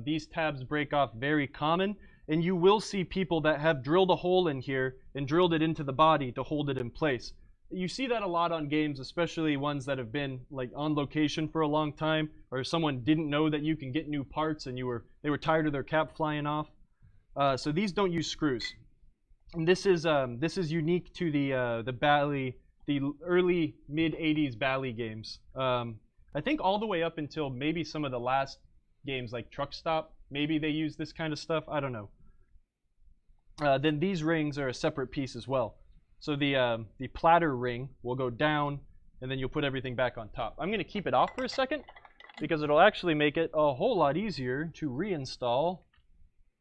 These tabs break off very common, and you will see people that have drilled a hole in here and drilled it into the body to hold it in place. You see that a lot on games, especially ones that have been like on location for a long time, or someone didn't know that you can get new parts and they were tired of their cap flying off. So these don't use screws. And this is unique to the early mid '80s Bally games. I think all the way up until maybe some of the last games like Truck Stop, maybe they use this kind of stuff. I don't know. Then these rings are a separate piece as well. So the platter ring will go down, and then you'll put everything back on top. I'm going to keep it off for a second because it'll actually make it a whole lot easier to reinstall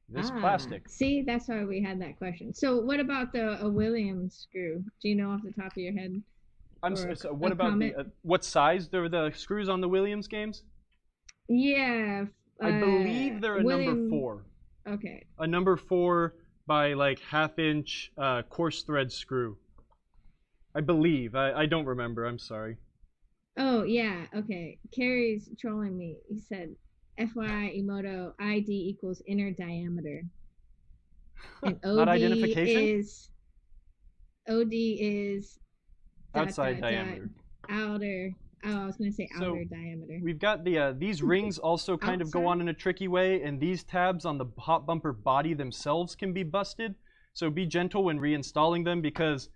this plastic. See, that's why we had that question. So what about a Williams screw? Do you know off the top of your head? So what a about comment? what size are the screws on the Williams games? Yeah. I believe they're a number 4. Okay. A number 4 by like 1/2 inch coarse thread screw. I believe. I don't remember. I'm sorry. Oh yeah. Okay. Carrie's trolling me. He said, "FYI, Emoto ID equals inner diameter, and Not identification. OD is Outside diameter. Outer. Oh, I was gonna say So outer diameter. we've got these rings also kind of go on in a tricky way, and these tabs on the hot bumper body themselves can be busted. So be gentle when reinstalling them, because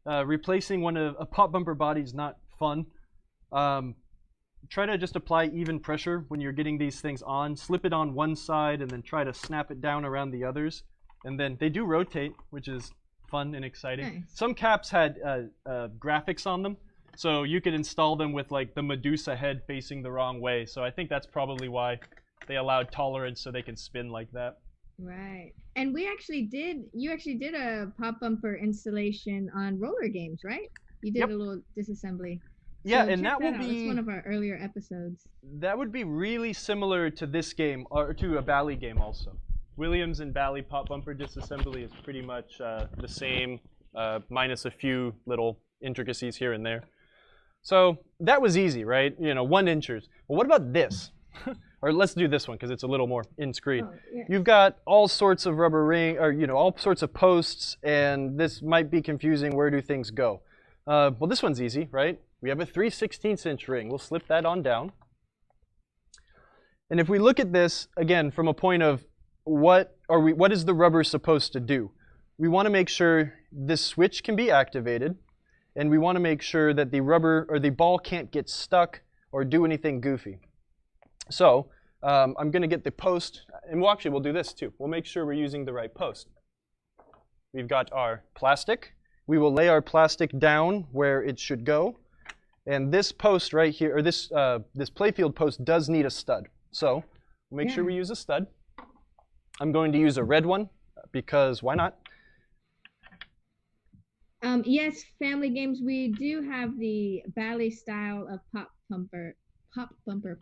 replacing a pop bumper body is not fun. Try to just apply even pressure when you're getting these things on. Slip it on one side and then try to snap it down around the others. And then they do rotate, which is fun and exciting. Nice. Some caps had graphics on them, so you could install them with like the Medusa head facing the wrong way. So I think that's probably why they allowed tolerance, so they can spin like that. Right. And you actually did a pop bumper installation on roller games, right? You did Yep. a little disassembly. Yeah, So and that will That's be one of our earlier episodes. that would be really similar to this game, or to a Bally game also. Williams and Bally pop bumper disassembly is pretty much the same, minus a few little intricacies here and there. So that was easy, right? 1 inchers. Well, what about this? Or let's do this one because it's a little more in screen. Oh, yeah. You've got all sorts of rubber ring, or all sorts of posts, and this might be confusing. Where do things go? Well, this one's easy, right? We have a 3/16 inch ring. We'll slip that on down. And if we look at this again from a point of what is the rubber supposed to do? We want to make sure this switch can be activated, and we want to make sure that the rubber or the ball can't get stuck or do anything goofy. So I'm going to get the post, and we'll do this too. We'll make sure we're using the right post. We've got our plastic. We will lay our plastic down where it should go. And this post right here, or this playfield post, does need a stud. So we'll make sure we use a stud. I'm going to use a red one because why not? Yes, family games. We do have the Bally style of pop bumper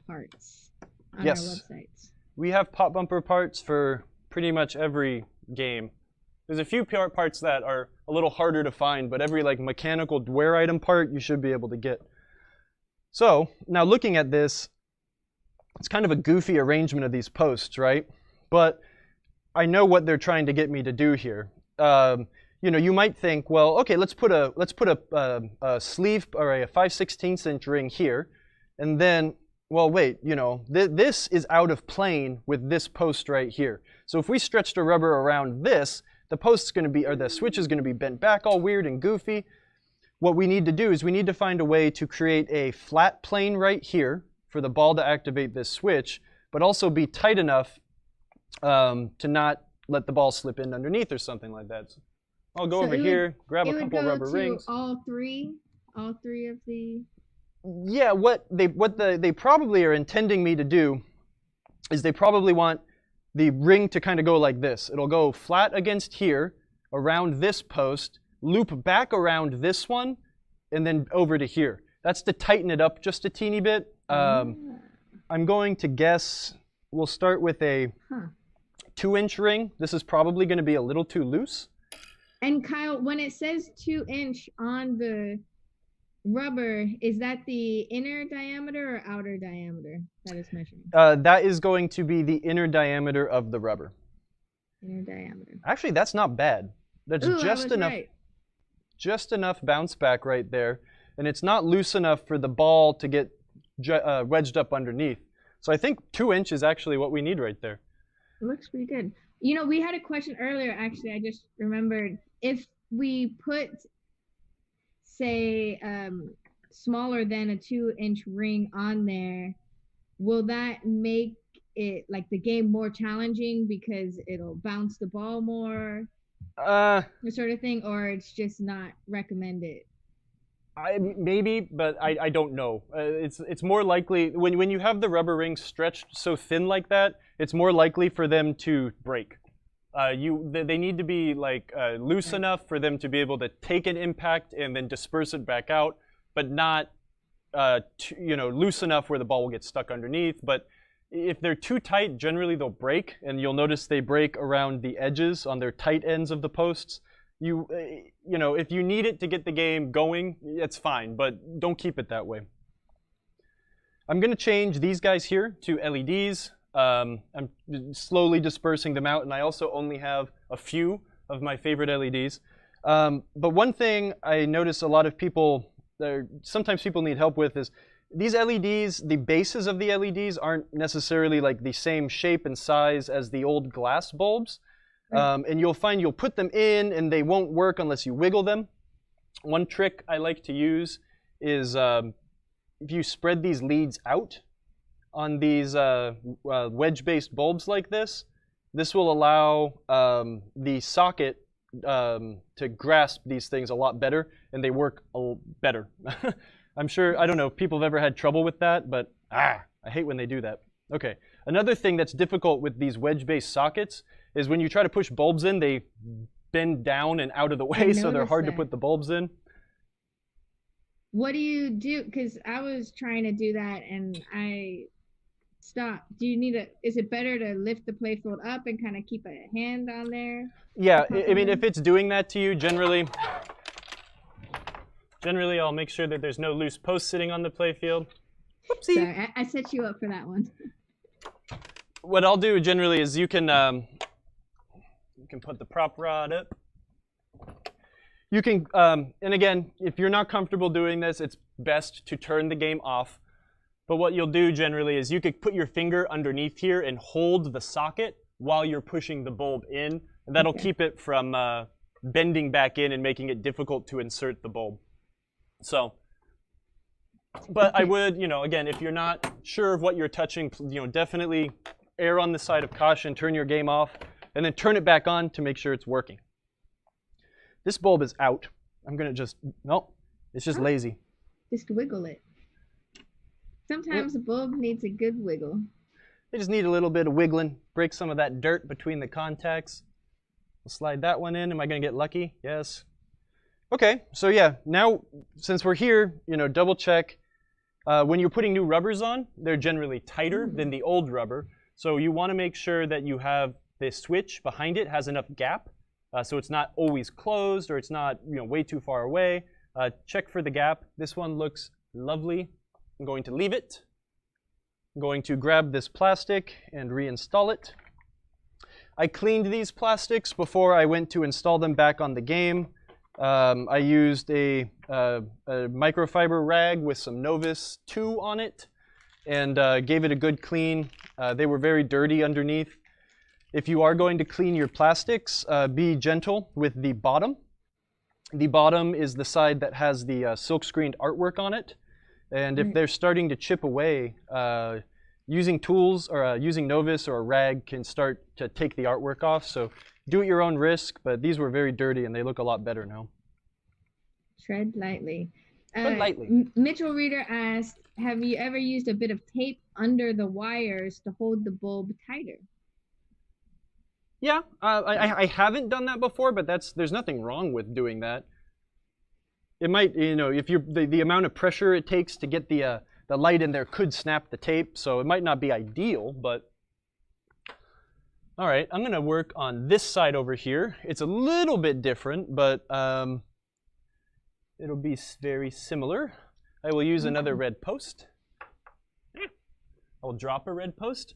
parts on our websites. We have pop bumper parts for pretty much every game. There's a few parts that are a little harder to find, but every like mechanical wear item part you should be able to get. So now looking at this, it's kind of a goofy arrangement of these posts, right? But I know what they're trying to get me to do here. You might think, well, okay, let's put a sleeve or a 5/16 inch ring here, and then, well, wait, this is out of plane with this post right here. So if we stretched a rubber around this, the post's going to be, or the switch is going to be bent back all weird and goofy. What we need to do is we need to find a way to create a flat plane right here for the ball to activate this switch, but also be tight enough to not let the ball slip in underneath or something like that. So I'll go over here, grab a couple rubber rings. All three of the. Yeah, what they probably are intending me to do is they probably want the ring to kind of go like this. It'll go flat against here, around this post, loop back around this one, and then over to here. That's to tighten it up just a teeny bit. I'm going to guess we'll start with a 2-inch ring. This is probably going to be a little too loose. And Kyle, when it says 2-inch on the rubber, is that the inner diameter or outer diameter that is measuring? That is going to be the inner diameter of the rubber. Inner diameter. Actually, that's not bad. That's just enough. Right. Just enough bounce back right there, and it's not loose enough for the ball to get wedged up underneath. So I think 2-inch is actually what we need right there. It looks pretty good. We had a question earlier, actually, I just remembered. If we put, say, smaller than a 2-inch ring on there, will that make it, like, the game more challenging because it'll bounce the ball more? Sort of thing, or it's just not recommended? Maybe, but I don't know. It's more likely when you have the rubber rings stretched so thin like that, it's more likely for them to break. They need to be like loose enough for them to be able to take an impact and then disperse it back out. but not loose enough where the ball will get stuck underneath. But if they're too tight, generally they'll break, and you'll notice they break around the edges on their tight ends of the posts. If you need it to get the game going, it's fine, but don't keep it that way. I'm going to change these guys here to LEDs. I'm slowly dispersing them out, and I also only have a few of my favorite LEDs. But one thing I notice a lot of people, sometimes people need help with is these LEDs, the bases of the LEDs aren't necessarily like the same shape and size as the old glass bulbs. And you'll find you'll put them in and they won't work unless you wiggle them. One trick I like to use is if you spread these leads out on these wedge-based bulbs like this, this will allow the socket to grasp these things a lot better, and they work better. I'm sure, I don't know if people have ever had trouble with that, but I hate when they do that. Okay, another thing that's difficult with these wedge-based sockets is when you try to push bulbs in, they bend down and out of the way, so they're hard to put the bulbs in. What do you do? Because I was trying to do that and I stopped. Do you need is it better to lift the playfield up and kind of keep a hand on there? Yeah, I mean, if it's doing that to you, generally I'll make sure that there's no loose posts sitting on the playfield. Whoopsie. Sorry, I set you up for that one. What I'll do generally is you can put the prop rod up. You can, and again, if you're not comfortable doing this, it's best to turn the game off. But what you'll do generally is you could put your finger underneath here and hold the socket while you're pushing the bulb in. And that'll keep it from bending back in and making it difficult to insert the bulb. So, but I would, again, if you're not sure of what you're touching, definitely err on the side of caution, turn your game off, and then turn it back on to make sure it's working. This bulb is out. I'm going to nope, it's just lazy. Just wiggle it. Sometimes a bulb needs a good wiggle. They just need a little bit of wiggling, break some of that dirt between the contacts. We'll slide that one in. Am I going to get lucky? Yes. Okay, so yeah, now since we're here, double check. When you're putting new rubbers on, they're generally tighter than the old rubber. So you want to make sure that you have the switch behind it has enough gap. So it's not always closed or it's not way too far away. Check for the gap. This one looks lovely. I'm going to leave it. I'm going to grab this plastic and reinstall it. I cleaned these plastics before I went to install them back on the game. I used a microfiber rag with some Novus 2 on it and gave it a good clean. They were very dirty underneath. If you are going to clean your plastics, be gentle with the bottom. The bottom is the side that has the silk-screened artwork on it. And if they're starting to chip away, using tools or using Novus or a rag can start to take the artwork off. So do at your own risk, but these were very dirty and they look a lot better now. Tread lightly. Tread lightly. Mitchell Reader asked, have you ever used a bit of tape under the wires to hold the bulb tighter? Yeah, I haven't done that before, but there's nothing wrong with doing that. It might, if the amount of pressure it takes to get the light in there could snap the tape, so it might not be ideal, but all right, I'm going to work on this side over here. It's a little bit different, but it'll be very similar. I will use another red post. I'll drop a red post.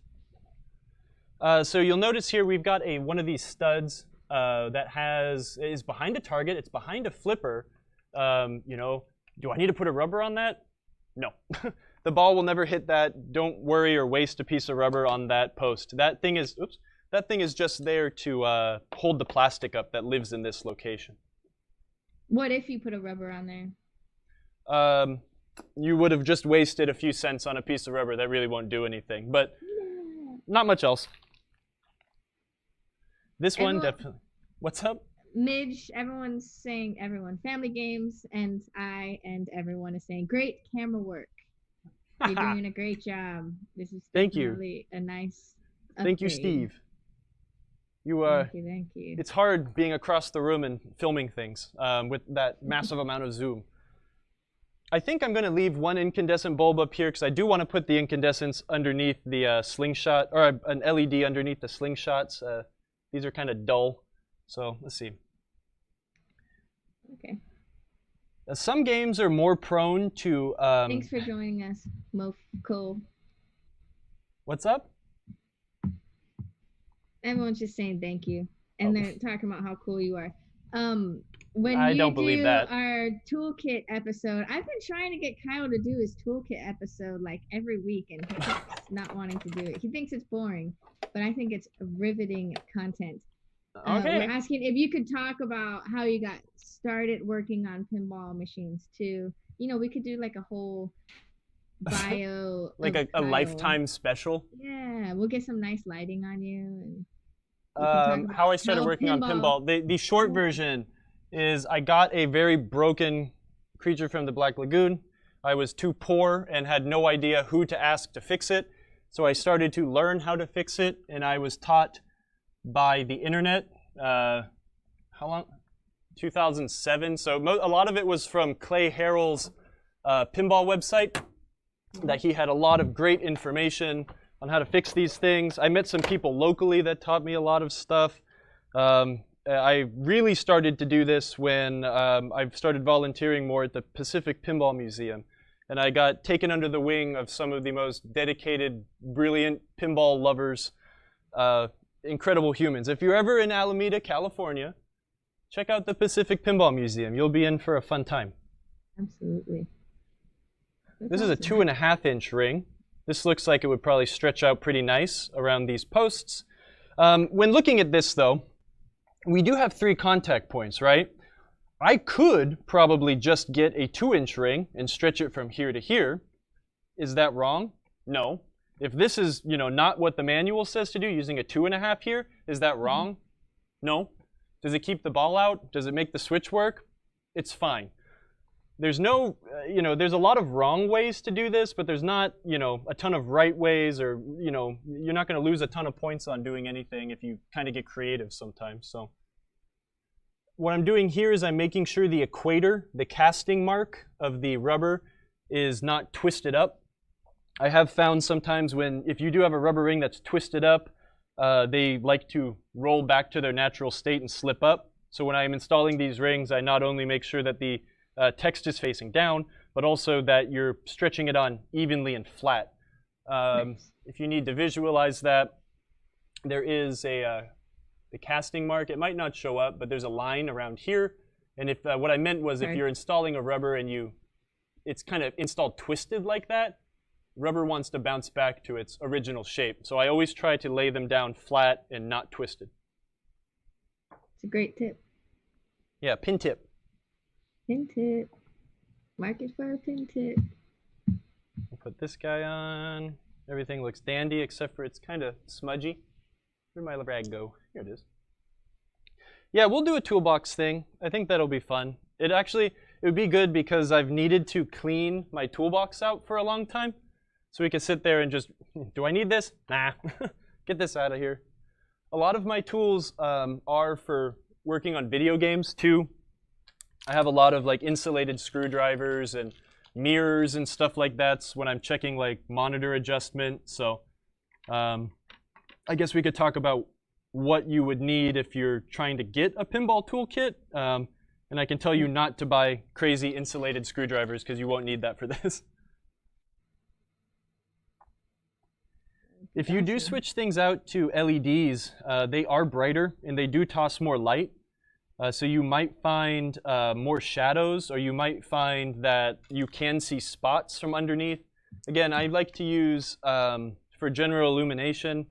So you'll notice here we've got one of these studs that is behind a target. It's behind a flipper. Do I need to put a rubber on that? No. The ball will never hit that. Don't worry or waste a piece of rubber on that post. That thing is just there to hold the plastic up that lives in this location. What if you put a rubber on there? You would have just wasted a few cents on a piece of rubber that really won't do anything, but not much else. This one definitely. What's up? Midge, everyone's saying Family Games, and everyone is saying great camera work. You're doing a great job. This is definitely a nice upgrade. Thank you, Steve. Thank you. It's hard being across the room and filming things with that massive amount of zoom. I think I'm going to leave one incandescent bulb up here because I do want to put the incandescents underneath the slingshot, or an LED underneath the slingshots. These are kind of dull, so let's see. Okay. Some games are more prone to... Thanks for joining us, Mofco. What's up? Everyone's just saying thank you, and they're talking about how cool you are. When I you don't believe that. Our toolkit episode, I've been trying to get Kyle to do his toolkit episode like every week, and he keeps not wanting to do it. He thinks it's boring, but I think it's riveting content. Okay. We're asking if you could talk about how you got started working on pinball machines too. You know, we could do like a whole bio, like a lifetime special. Yeah, we'll get some nice lighting on you. And how I started working on pinball. The short version is I got a very broken Creature from the Black Lagoon. I was too poor and had no idea who to ask to fix it. So I started to learn how to fix it, and I was taught by the internet. How long? 2007. So a lot of it was from Clay Harrell's pinball website, that he had a lot of great information on how to fix these things. I met some people locally that taught me a lot of stuff. I really started to do this when I started volunteering more at the Pacific Pinball Museum. And I got taken under the wing of some of the most dedicated, brilliant pinball lovers, incredible humans. If you're ever in Alameda, California, check out the Pacific Pinball Museum. You'll be in for a fun time. Absolutely. This is a 2.5-inch ring. This looks like it would probably stretch out pretty nice around these posts. When looking at this, though, we do have 3 contact points, right? I could probably just get a 2-inch ring and stretch it from here to here. Is that wrong? No. If this is, not what the manual says to do, using a 2.5 here, is that wrong? No. Does it keep the ball out? Does it make the switch work? It's fine. There's no, there's a lot of wrong ways to do this, but there's not, a ton of right ways, or, you're not going to lose a ton of points on doing anything if you kind of get creative sometimes. So what I'm doing here is I'm making sure the equator, the casting mark of the rubber, is not twisted up. I have found sometimes if you do have a rubber ring that's twisted up, they like to roll back to their natural state and slip up. So when I'm installing these rings, I not only make sure that the text is facing down, but also that you're stretching it on evenly and flat. Nice. If you need to visualize that, there is the casting mark. It might not show up, but there's a line around here. And if what I meant was if you're installing a rubber and it's kind of installed twisted like that, rubber wants to bounce back to its original shape. So I always try to lay them down flat and not twisted. It's a great tip. Yeah, pin tip. Pin tip. Market for a pin tip. We'll put this guy on. Everything looks dandy except for it's kind of smudgy. Where'd my rag go? Here it is. Yeah, we'll do a toolbox thing. I think that'll be fun. It would be good because I've needed to clean my toolbox out for a long time. So we can sit there and just, do I need this? Nah, get this out of here. A lot of my tools are for working on video games too. I have a lot of like insulated screwdrivers and mirrors and stuff like that when I'm checking like monitor adjustment. So I guess we could talk about what you would need if you're trying to get a pinball toolkit. And I can tell you not to buy crazy insulated screwdrivers because you won't need that for this. If you do switch things out to LEDs, they are brighter and they do toss more light. So you might find more shadows, or you might find that you can see spots from underneath. Again, I like to use, for general illumination,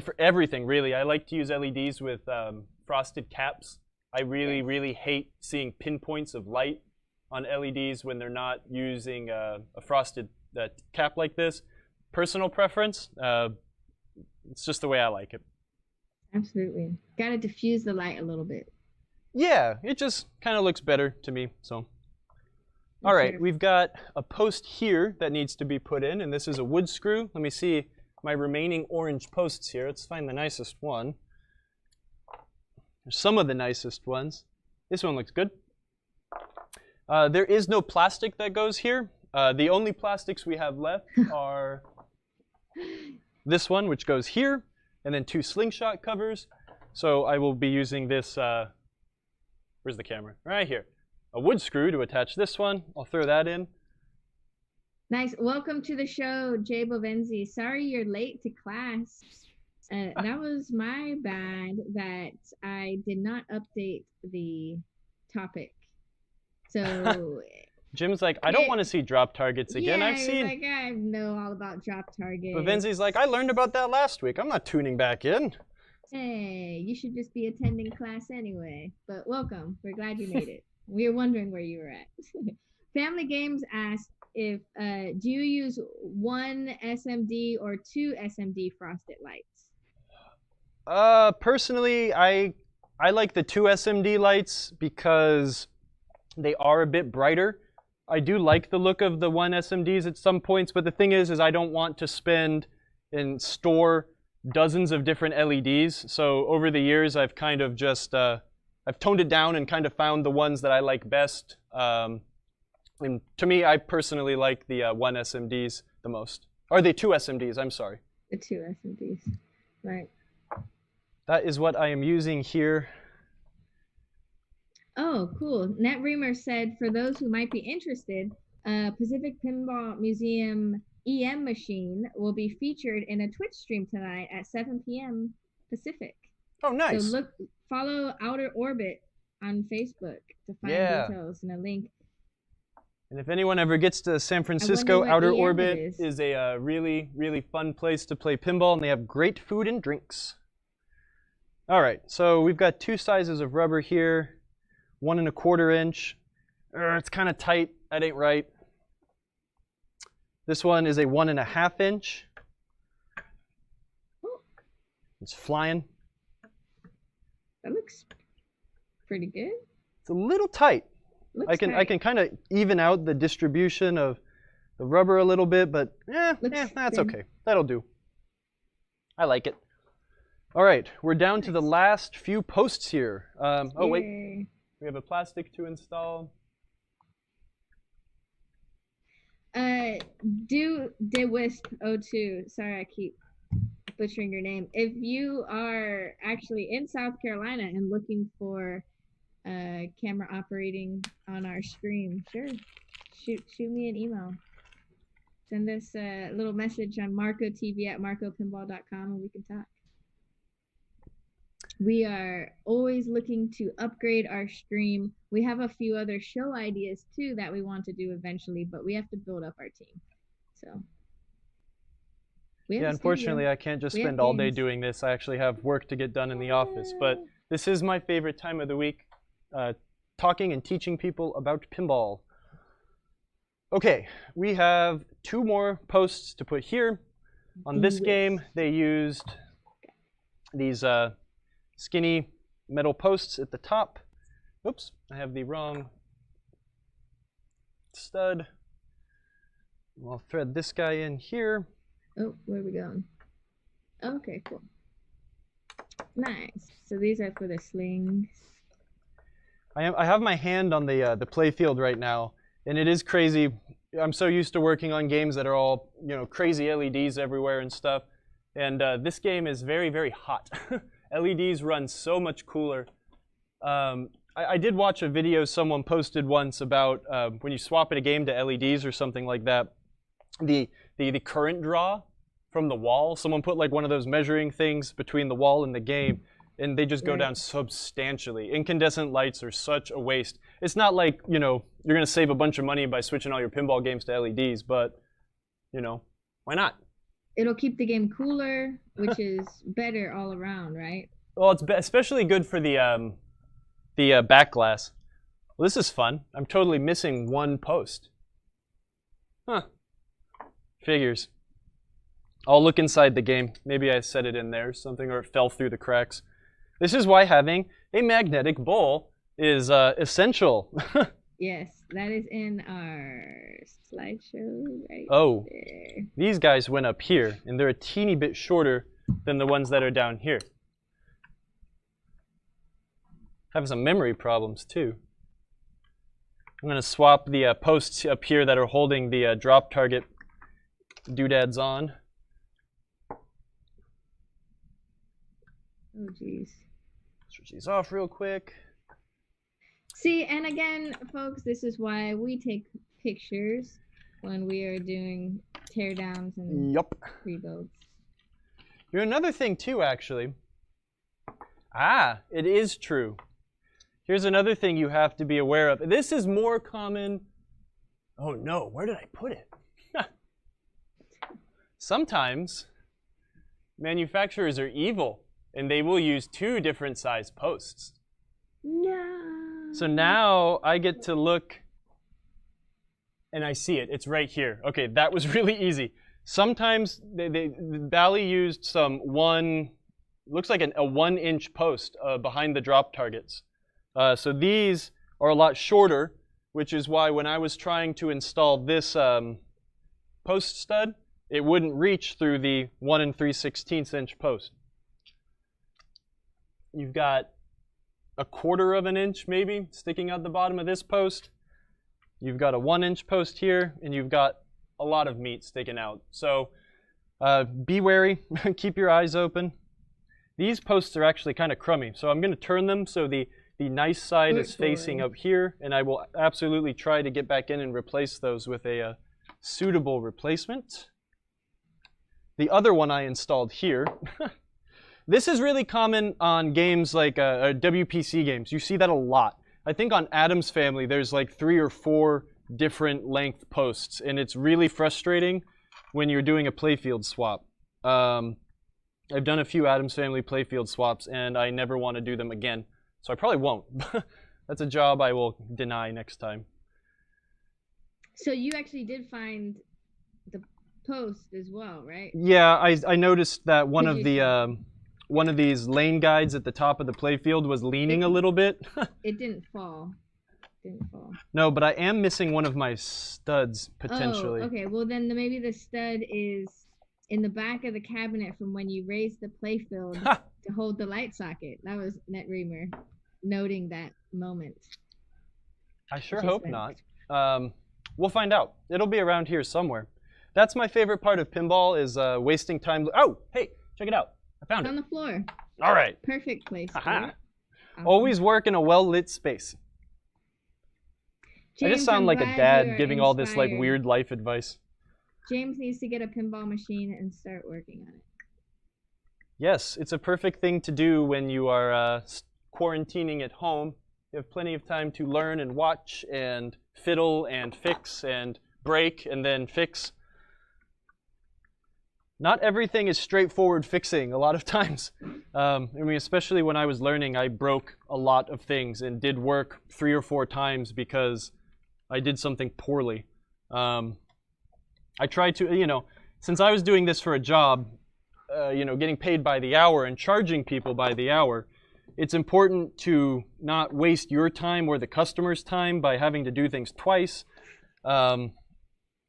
for everything really, I like to use LEDs with frosted caps. I really, really hate seeing pinpoints of light on LEDs when they're not using a frosted cap like this. Personal preference, it's just the way I like it. Absolutely. Got to diffuse the light a little bit. Yeah, it just kind of looks better to me. So, all right, we've got a post here that needs to be put in, and this is a wood screw. Let me see my remaining orange posts here. Let's find the nicest one. There's some of the nicest ones. This one looks good. There is no plastic that goes here. The only plastics we have left are this one, which goes here, and then 2 Slingshot covers. So I will be using this, where's the camera? Right here. A wood screw to attach this one. I'll throw that in. Nice. Welcome to the show, Jay Bovenzi. Sorry you're late to class. That was my bad that I did not update the topic. So Jim's like, I don't want to see drop targets again. Yeah, I've seen. Like, I know all about drop targets. Bovenzi's like, I learned about that last week. I'm not tuning back in. Hey, you should just be attending class anyway. But welcome. We're glad you made it. We were wondering where you were at. Family Games asked if do you use 1 SMD or 2 SMD frosted lights? Personally, I like the 2 SMD lights because they are a bit brighter. I do like the look of the 1 SMDs at some points, but the thing is I don't want to spend and store dozens of different LEDs. So over the years, I've kind of just I've toned it down and kind of found the ones that I like best. And to me, I personally like the 1 SMDs the most. Or the 2 SMDs, I'm sorry. The 2 SMDs, right. That is what I am using here. Oh, cool. NetReamer said, for those who might be interested, Pacific Pinball Museum EM machine will be featured in a Twitch stream tonight at 7 p.m. Pacific. Oh, nice. So follow Outer Orbit on Facebook to find details and a link. And if anyone ever gets to San Francisco, Outer Orbit is a really, really fun place to play pinball, and they have great food and drinks. All right, so we've got 2 sizes of rubber here, 1 1/4 inch. It's kind of tight. That ain't right. This one is a 1 1/2 inch. It's flying. That looks pretty good. It's a little tight. I can kind of even out the distribution of the rubber a little bit, but that's okay. That'll do. I like it. All right, we're down to the last few posts here. Oh, wait. We have a plastic to install. DeWisp02. Sorry, I keep butchering your name. If you are actually in South Carolina and looking for camera operating on our stream, sure, shoot me an email. Send us a little message on marcotv@marcopinball.com and we can talk. We are always looking to upgrade our stream. We have a few other show ideas too that we want to do eventually, but we have to build up our team. So yeah, unfortunately, I can't just spend all day doing this. I actually have work to get done in the office, but this is my favorite time of the week. Talking and teaching people about pinball. Okay, we have 2 more posts to put here. On this game, they used these skinny metal posts at the top. Oops, I have the wrong stud. I'll thread this guy in here. Oh, where are we going? Okay, cool. Nice. So these are for the slings. I have my hand on the play field right now, and it is crazy. I'm so used to working on games that are all, you know, crazy LEDs everywhere and stuff. And this game is very, very hot. LEDs run so much cooler. I did watch a video someone posted once about when you swap in a game to LEDs or something like that, the current draw from the wall. Someone put like one of those measuring things between the wall and the game, and they just go down substantially. Incandescent lights are such a waste. It's not like, you know, you're going to save a bunch of money by switching all your pinball games to LEDs, but, you know, why not? It'll keep the game cooler, which is better all around, right? Well, it's especially good for the back glass. Well, this is fun. I'm totally missing 1 post. Huh. Figures. I'll look inside the game. Maybe I set it in there or something, or it fell through the cracks. This is why having a magnetic bowl is essential. Yes, that is in our slideshow right there. These guys went up here, and they're a teeny bit shorter than the ones that are down here. Having some memory problems, too. I'm going to swap the posts up here that are holding the drop target doodads on. Oh, geez. Switch these off real quick. See, and again, folks, this is why we take pictures when we are doing teardowns and rebuilds. Here's another thing, too, actually. It is true. Here's another thing you have to be aware of. This is more common. Oh, no. Where did I put it? Sometimes manufacturers are evil, and they will use 2 different size posts. No. So now I get to look, and I see it. It's right here. Okay, that was really easy. Sometimes Bally used some looks like a 1-inch post behind the drop targets. So these are a lot shorter, which is why when I was trying to install this post stud, it wouldn't reach through the 1 3/16 inch post. You've got a 1/4 of an inch maybe sticking out the bottom of this post. You've got a 1-inch post here, and you've got a lot of meat sticking out. So be wary, keep your eyes open. These posts are actually kind of crummy, so I'm going to turn them so the nice side is facing up here, and I will absolutely try to get back in and replace those with a suitable replacement. The other one I installed here. This is really common on games like WPC games. You see that a lot. I think on Adam's Family there's like 3 or 4 different length posts, and it's really frustrating when you're doing a playfield swap. I've done a few Adam's Family playfield swaps, and I never want to do them again. So I probably won't. That's a job I will deny next time. So you actually did find the post as well, right? Yeah, I noticed that one of these lane guides at the top of the playfield was leaning a little bit. It didn't fall. No, but I am missing one of my studs potentially. Oh, okay. Well, then maybe the stud is in the back of the cabinet from when you raised the playfield to hold the light socket. That was NetReamer noting that moment. I sure hope not. We'll find out. It'll be around here somewhere. That's my favorite part of pinball is wasting time. Oh, hey, check it out. I found it. It's on the floor. All right. Perfect place. Awesome. Always work in a well-lit space. James, I just sound like a dad giving all this like weird life advice. James needs to get a pinball machine and start working on it. Yes, it's a perfect thing to do when you are quarantining at home. You have plenty of time to learn and watch and fiddle and fix and break and then fix. Not everything is straightforward fixing a lot of times. I mean, especially when I was learning, I broke a lot of things and did work 3 or 4 times because I did something poorly. I tried to, since I was doing this for a job, getting paid by the hour and charging people by the hour, it's important to not waste your time or the customer's time by having to do things twice.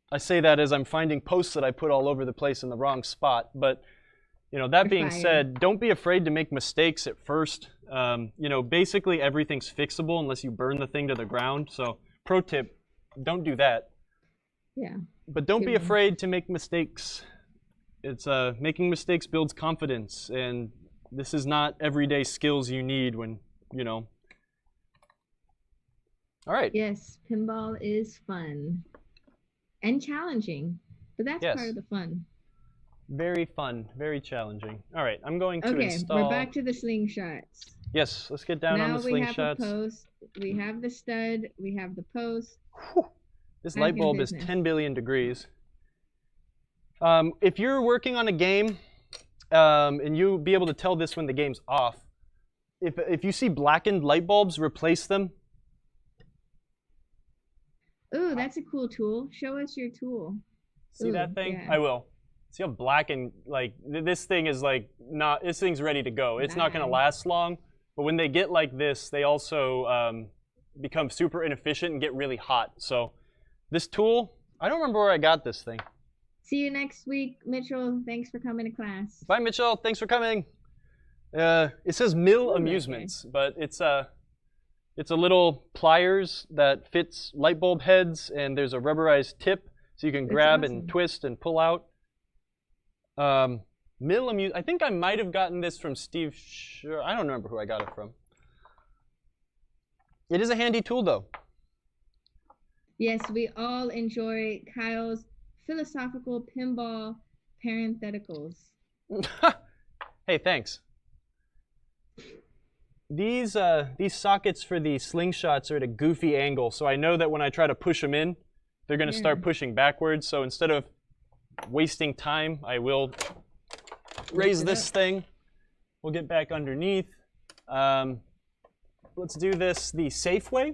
I say that as I'm finding posts that I put all over the place in the wrong spot. But, that being said, don't be afraid to make mistakes at first. Basically everything's fixable unless you burn the thing to the ground. So, pro tip, don't do that. Yeah. But don't be afraid to make mistakes. It's making mistakes builds confidence, and this is not everyday skills you need when, All right. Yes, pinball is fun. And challenging, but that's part of the fun. Very fun, very challenging. All right, I'm going to install... Okay, we're back to the slingshots. Yes, let's get down on the slingshots. Now we have the post, we have the stud, we have the post. Whew. This light bulb is 10 billion degrees. If you're working on a game, and you'll be able to tell this when the game's off, if you see blackened light bulbs, replace them. Ooh, that's a cool tool. Show us your tool. See that thing? Yeah. I will. See how blackened, this thing is this thing's ready to go. It's not going to last long, but when they get like this, they also become super inefficient and get really hot. So this tool, I don't remember where I got this thing. See you next week, Mitchell. Thanks for coming to class. Bye, Mitchell. Thanks for coming. It says Mill Amusements, but it's It's a little pliers that fits light bulb heads, and there's a rubberized tip so you can grab and twist and pull out. I think I might have gotten this from Steve. I don't remember who I got it from. It is a handy tool, though. Yes, we all enjoy Kyle's philosophical pinball parentheticals. Hey, thanks. These sockets for the slingshots are at a goofy angle, so I know that when I try to push them in, they're going to start pushing backwards. So instead of wasting time, I will raise this thing. We'll get back underneath. Let's do this the safe way.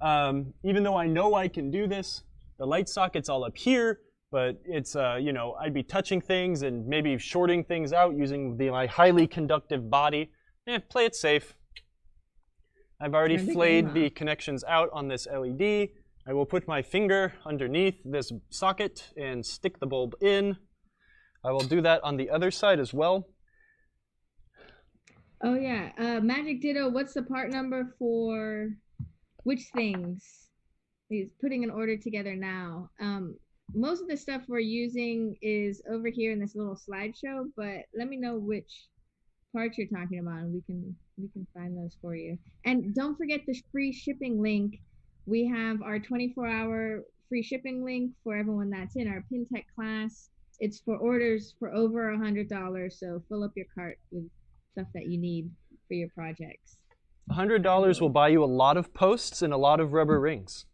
Even though I know I can do this, the light socket's all up here, but it's, you know, I'd be touching things and maybe shorting things out using my highly conductive body. Play it safe. I've already flayed the connections out on this LED. I will put my finger underneath this socket and stick the bulb in. I will do that on the other side as well. Oh yeah, Magic Ditto, what's the part number for which things? He's putting an order together now. Most of the stuff we're using is over here in this little slideshow, but let me know which parts you're talking about, and we can find those for you. And don't forget the free shipping link. We have our 24-hour free shipping link for everyone that's in our PinTech class. It's for orders for over $100, so fill up your cart with stuff that you need for your projects. $100 will buy you a lot of posts and a lot of rubber rings.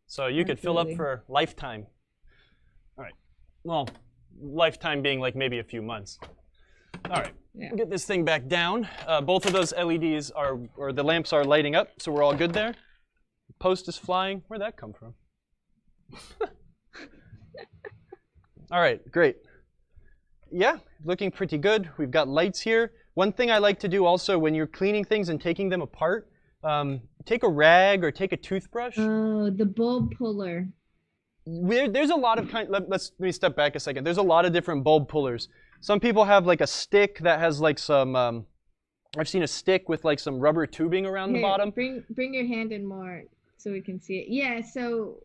So you could fill up for lifetime. All right. Well, lifetime being like maybe a few months. All right. Yeah. Get this thing back down. Both of those LEDs or the lamps are lighting up, so we're all good there. The post is flying. Where'd that come from? All right, great. Yeah, looking pretty good. We've got lights here. One thing I like to do also when you're cleaning things and taking them apart, take a rag or take a toothbrush. Oh, the bulb puller. There's a lot of let me step back a second. There's a lot of different bulb pullers. Some people have like a stick that has like some, I've seen a stick with like some rubber tubing around the bottom. Bring your hand in more so we can see it. Yeah, so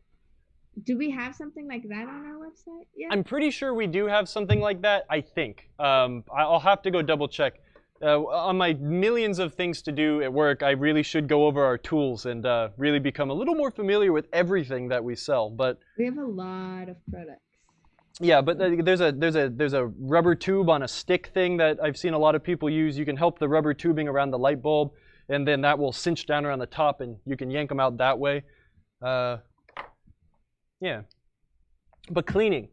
do we have something like that on our website? Yeah. I'm pretty sure we do have something like that, I think. I'll have to go double check. On my millions of things to do at work, I really should go over our tools and really become a little more familiar with everything that we sell. But we have a lot of products. Yeah, but there's a rubber tube on a stick thing that I've seen a lot of people use. You can help the rubber tubing around the light bulb, and then that will cinch down around the top, and you can yank them out that way. Yeah. But cleaning.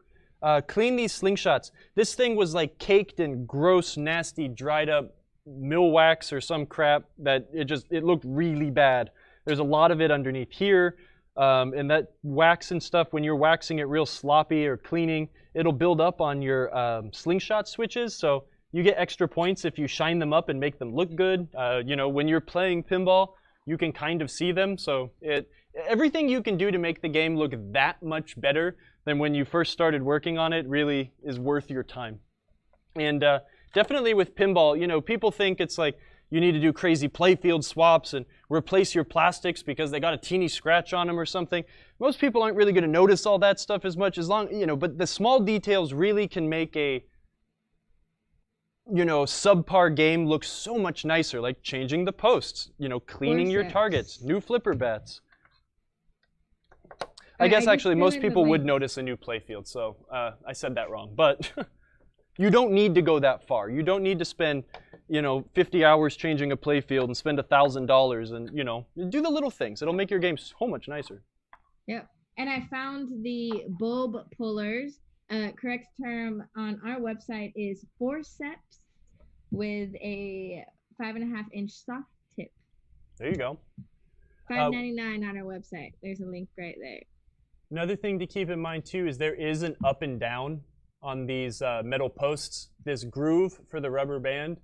Clean these slingshots. This thing was like caked in gross, nasty, dried up mill wax or some crap that it looked really bad. There's a lot of it underneath here. And that wax and stuff, when you're waxing it real sloppy or cleaning, it'll build up on your slingshot switches. So you get extra points if you shine them up and make them look good. You know, when you're playing pinball, you can kind of see them. So everything you can do to make the game look that much better than when you first started working on it really is worth your time. And definitely with pinball, you know, people think it's like you need to do crazy playfield swaps and replace your plastics because they got a teeny scratch on them or something. Most people aren't really going to notice all that stuff as much as long, you know, but the small details really can make a, you know, subpar game look so much nicer, like changing the posts, you know, cleaning your targets, new flipper bats. I guess actually most people would notice a new playfield, so I said that wrong. But you don't need to go that far. You don't need to spend, you know, 50 hours changing a playfield and spend $1,000 and, you know, do the little things. It'll make your game so much nicer. Yep. And I found the bulb pullers. Correct term on our website is forceps with a 5.5-inch soft tip. There you go. $5.99 on our website. There's a link right there. Another thing to keep in mind too is there is an up and down on these metal posts. This groove for the rubber band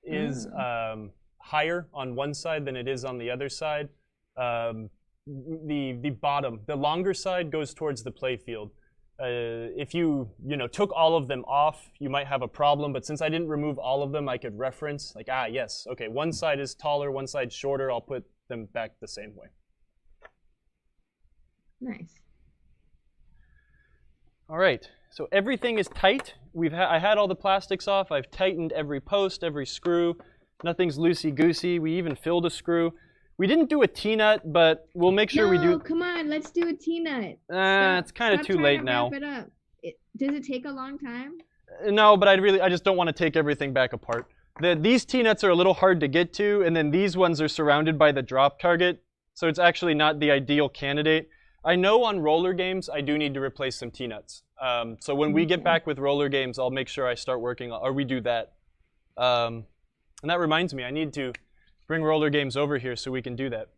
is higher on one side than it is on the other side. The bottom, the longer side goes towards the playfield. If you took all of them off, you might have a problem. But since I didn't remove all of them, I could reference like, yes, okay, one side is taller, one side's shorter. I'll put them back the same way. Nice. All right, so everything is tight. I had all the plastics off. I've tightened every post, every screw. Nothing's loosey-goosey. We even filled a screw. We didn't do a T-nut, but we'll make sure we do. No, come on, let's do a T-nut. It's kind of too late now. Wrap it up. Does it take a long time? No, but I just don't want to take everything back apart. These T-nuts are a little hard to get to, and then these ones are surrounded by the drop target, so it's actually not the ideal candidate. I know on roller games I do need to replace some T-nuts. So when we get back with roller games, I'll make sure I start working on, or we do that. And that reminds me, I need to bring roller games over here so we can do that.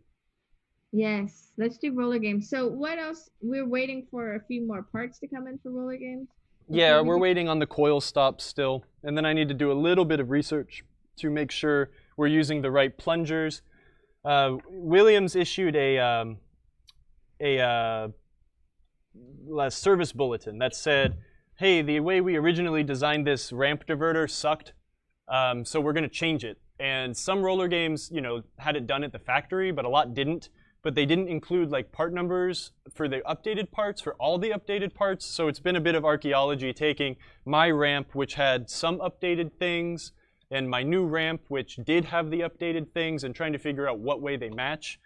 Yes, let's do roller games. So what else? We're waiting for a few more parts to come in for roller games? Yeah, we're waiting on the coil stops still. And then I need to do a little bit of research to make sure we're using the right plungers. Williams issued a service bulletin that said, hey, the way we originally designed this ramp diverter sucked, so we're going to change it. And some roller games, you know, had it done at the factory, but a lot didn't. But they didn't include like part numbers for the updated parts, for all the updated parts. So it's been a bit of archaeology taking my ramp, which had some updated things, and my new ramp, which did have the updated things, and trying to figure out what way they match.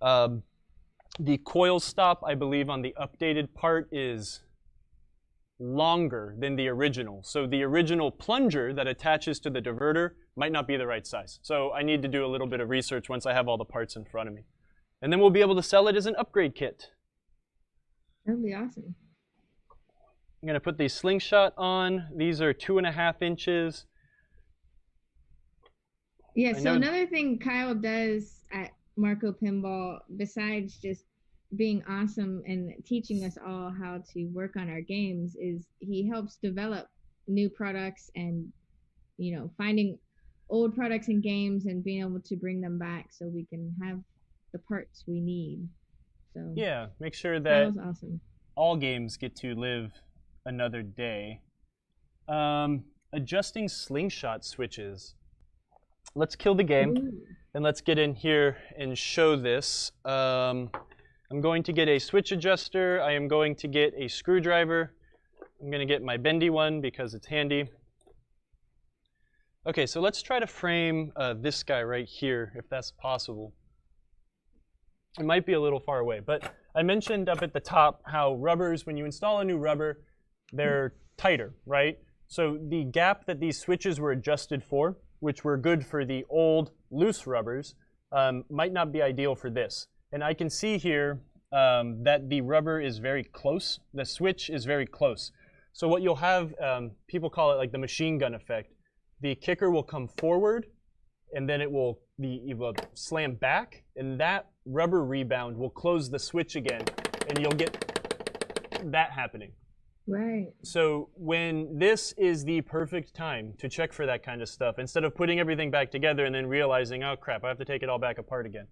The coil stop, I believe, on the updated part is longer than the original. So the original plunger that attaches to the diverter might not be the right size. So I need to do a little bit of research once I have all the parts in front of me. And then we'll be able to sell it as an upgrade kit. That would be awesome. I'm going to put the Slingshot on. These are 2.5 inches. Yeah, so another thing Kyle does at Marco Pinball, besides just being awesome and teaching us all how to work on our games, is he helps develop new products and, you know, finding old products and games and being able to bring them back so we can have the parts we need. So yeah, make sure that was awesome. All games get to live another day. Adjusting Slingshot switches. Let's kill the game. Ooh. And let's get in here and show this. I'm going to get a switch adjuster. I am going to get a screwdriver. I'm going to get my bendy one because it's handy. Okay, so let's try to frame this guy right here, if that's possible. It might be a little far away, but I mentioned up at the top how rubbers, when you install a new rubber, they're tighter, right? So the gap that these switches were adjusted for, which were good for the old loose rubbers, might not be ideal for this. And I can see here that the rubber is very close. The switch is very close. So what you'll have, people call it like the machine gun effect. The kicker will come forward, and then it will slam back, and that rubber rebound will close the switch again, and you'll get that happening. Right. So when this is the perfect time to check for that kind of stuff, instead of putting everything back together and then realizing, oh crap, I have to take it all back apart again.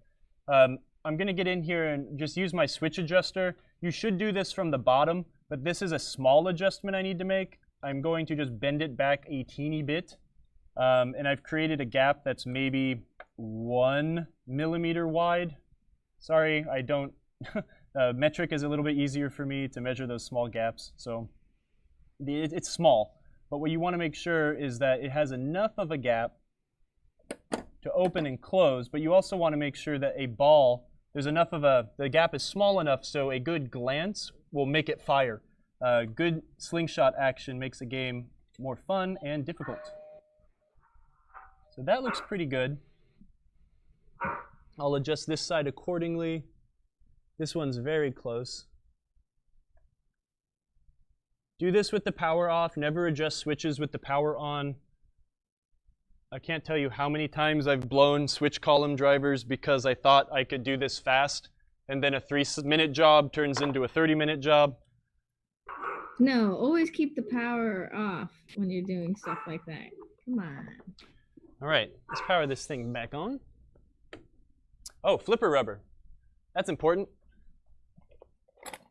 I'm going to get in here and just use my switch adjuster. You should do this from the bottom, but this is a small adjustment I need to make. I'm going to just bend it back a teeny bit. And I've created a gap that's maybe 1 millimeter wide. Sorry, I don't. Metric is a little bit easier for me to measure those small gaps. So it's small. But what you want to make sure is that it has enough of a gap to open and close. But you also want to make sure that a ball, there's enough of the gap is small enough so a good glance will make it fire. Good slingshot action makes a game more fun and difficult. So that looks pretty good. I'll adjust this side accordingly. This one's very close. Do this with the power off. Never adjust switches with the power on. I can't tell you how many times I've blown switch column drivers because I thought I could do this fast, and then a 3-minute job turns into a 30-minute job. No, always keep the power off when you're doing stuff like that. Come on. All right, let's power this thing back on. Oh, flipper rubber. That's important.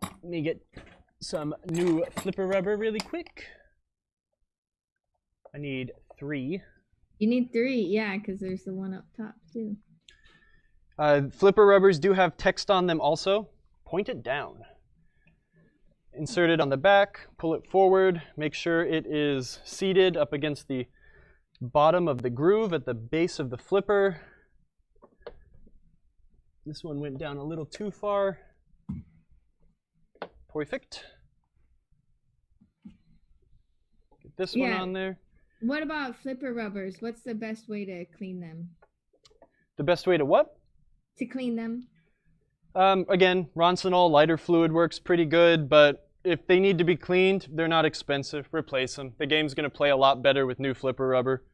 Let me get some new flipper rubber really quick. I need 3. You need 3, yeah, because there's the one up top too. Flipper rubbers do have text on them also. Point it down. Insert it on the back, pull it forward, make sure it is seated up against the bottom of the groove at the base of the flipper. This one went down a little too far. Perfect. Get this one on there. What about flipper rubbers? What's the best way to clean them? The best way to what? To clean them. Again, Roncinol lighter fluid works pretty good, but if they need to be cleaned, they're not expensive. Replace them. The game's going to play a lot better with new flipper rubber.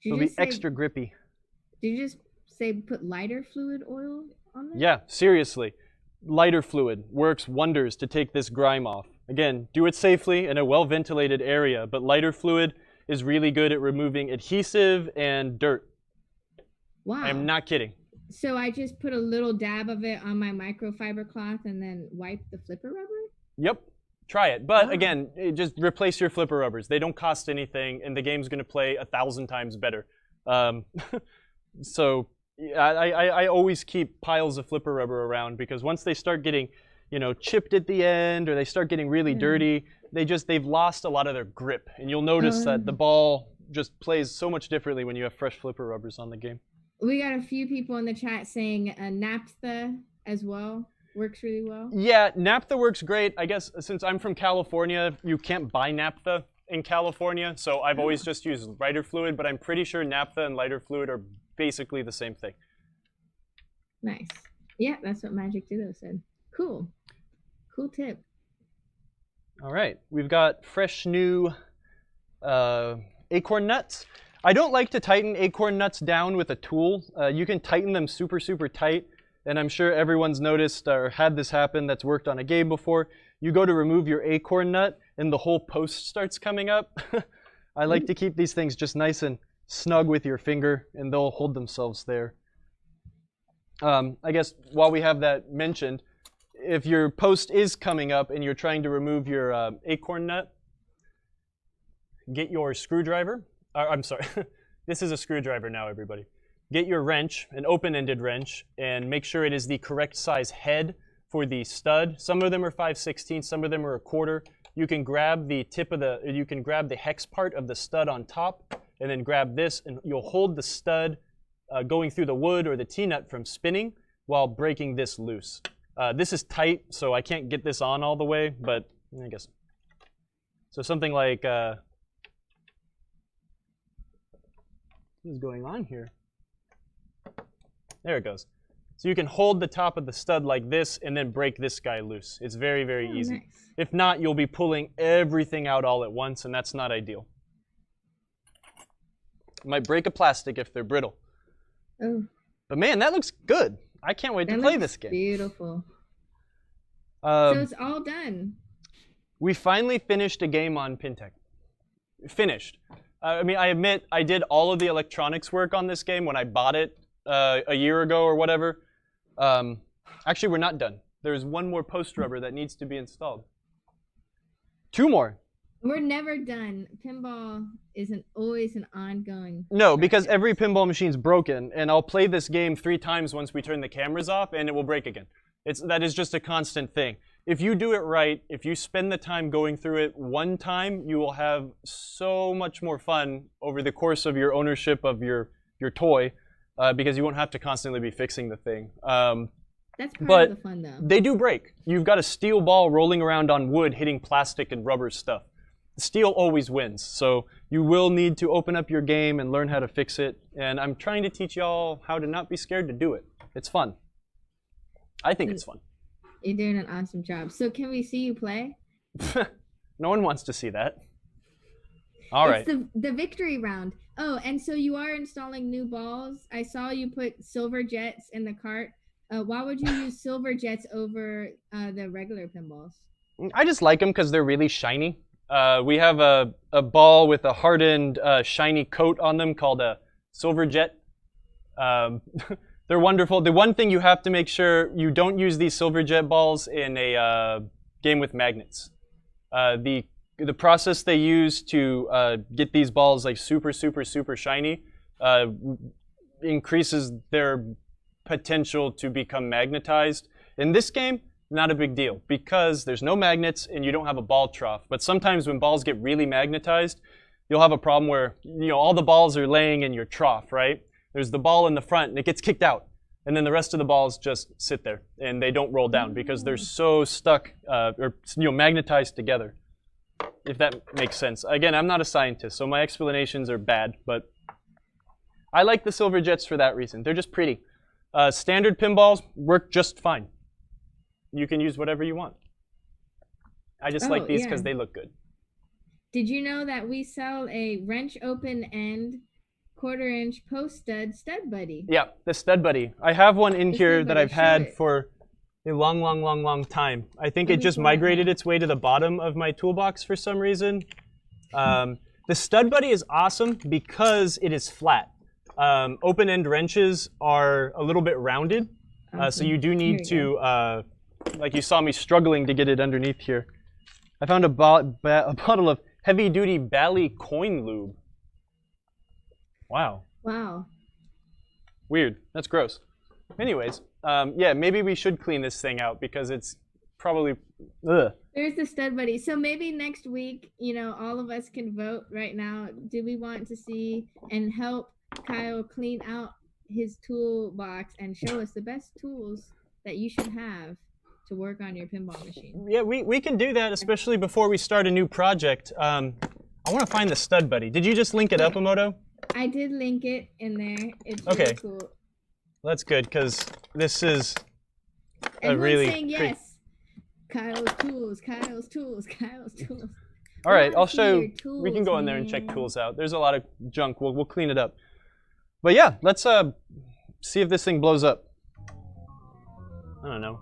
It'll be extra grippy. Did you just say put lighter fluid oil on there? Yeah, seriously. Lighter fluid works wonders to take this grime off. Again, do it safely in a well-ventilated area, but lighter fluid is really good at removing adhesive and dirt. Wow. I'm not kidding. So I just put a little dab of it on my microfiber cloth and then wipe the flipper rubber? Yep. Try it. But again, just replace your flipper rubbers. They don't cost anything, and the game's going to play 1,000 times better. So I always keep piles of flipper rubber around, because once they start getting, chipped at the end, or they start getting really dirty, they've lost a lot of their grip. And you'll notice that the ball just plays so much differently when you have fresh flipper rubbers on the game. We got a few people in the chat saying naphtha as well works really well. Yeah, naphtha works great. I guess since I'm from California, you can't buy naphtha in California, so I've always just used lighter fluid, but I'm pretty sure naphtha and lighter fluid are basically the same thing. Nice. Yeah, that's what Magic Ditto said. Cool. Cool tip. All right, we've got fresh new acorn nuts. I don't like to tighten acorn nuts down with a tool. You can tighten them super, super tight, and I'm sure everyone's noticed or had this happen that's worked on a game before. You go to remove your acorn nut, and the whole post starts coming up. I like to keep these things just nice and snug with your finger, and they'll hold themselves there. I guess while we have that mentioned, if your post is coming up and you're trying to remove your acorn nut, get your screwdriver. I'm sorry, this is a screwdriver now, everybody. Get your wrench, an open-ended wrench, and make sure it is the correct size head for the stud. Some of them are 5/16, some of them are 1/4. You can grab the you can grab the hex part of the stud on top, and then grab this, and you'll hold the stud going through the wood or the T-nut from spinning while breaking this loose. This is tight, so I can't get this on all the way, but I guess. So something like, what is going on here? There it goes. So you can hold the top of the stud like this and then break this guy loose. It's very, very easy. Nice. If not, you'll be pulling everything out all at once, and that's not ideal. Might break a plastic if they're brittle. Oh. But man, that looks good. I can't wait to play this game. Beautiful. So it's all done. We finally finished a game on PinTech. Finished. I mean, I admit I did all of the electronics work on this game when I bought it a year ago or whatever. Actually, we're not done. There's one more post rubber that needs to be installed. 2 more. We're never done. Pinball isn't always an ongoing. No, because every pinball machine's broken, and I'll play this game 3 times once we turn the cameras off, and it will break again. That is just a constant thing. If you do it right, if you spend the time going through it one time, you will have so much more fun over the course of your ownership of your toy, because you won't have to constantly be fixing the thing. That's part of the fun, though. They do break. You've got a steel ball rolling around on wood, hitting plastic and rubber stuff. Steel always wins, so you will need to open up your game and learn how to fix it. And I'm trying to teach y'all how to not be scared to do it. It's fun. I think it's fun. You're doing an awesome job. So can we see you play? No one wants to see that. All right. It's the victory round. Oh, and so you are installing new balls. I saw you put silver jets in the cart. Why would you use silver jets over the regular pinballs? I just like them because they're really shiny. We have a ball with a hardened, shiny coat on them called a silver jet. They're wonderful. The one thing you have to make sure you don't use these silver jet balls in a game with magnets. The process they use to get these balls like super, super, super shiny increases their potential to become magnetized. In this game, not a big deal because there's no magnets and you don't have a ball trough. But sometimes when balls get really magnetized, you'll have a problem where all the balls are laying in your trough, right? There's the ball in the front and it gets kicked out. And then the rest of the balls just sit there and they don't roll down because they're so stuck or magnetized together, if that makes sense. Again, I'm not a scientist, so my explanations are bad, but I like the Silver Jets for that reason. They're just pretty. Standard pinballs work just fine. You can use whatever you want. I just like these because they look good. Did you know that we sell a wrench open end 1/4 inch post stud buddy? Yeah, the stud buddy. I have one in here that I've had for a long time. I think it just migrated its way to the bottom of my toolbox for some reason. The stud buddy is awesome because it is flat. Open end wrenches are a little bit rounded, so you do need to, like you saw me struggling to get it underneath here. I found a bottle of heavy duty Bally coin lube. Wow. Wow. Weird. That's gross. Anyways, yeah, maybe we should clean this thing out because it's probably, ugh. There's the stud buddy. So maybe next week, all of us can vote right now. Do we want to see and help Kyle clean out his toolbox and show us the best tools that you should have to work on your pinball machine? Yeah, we can do that, especially before we start a new project. I want to find the stud buddy. Did you just link it up, Emoto? I did link it in there. It's really cool. That's good, because this is Everyone's really saying yes. Kyle's tools, Kyle's tools, Kyle's tools. All right, I'll show. We can go in there and check tools out. There's a lot of junk. We'll clean it up. But yeah, let's see if this thing blows up. I don't know.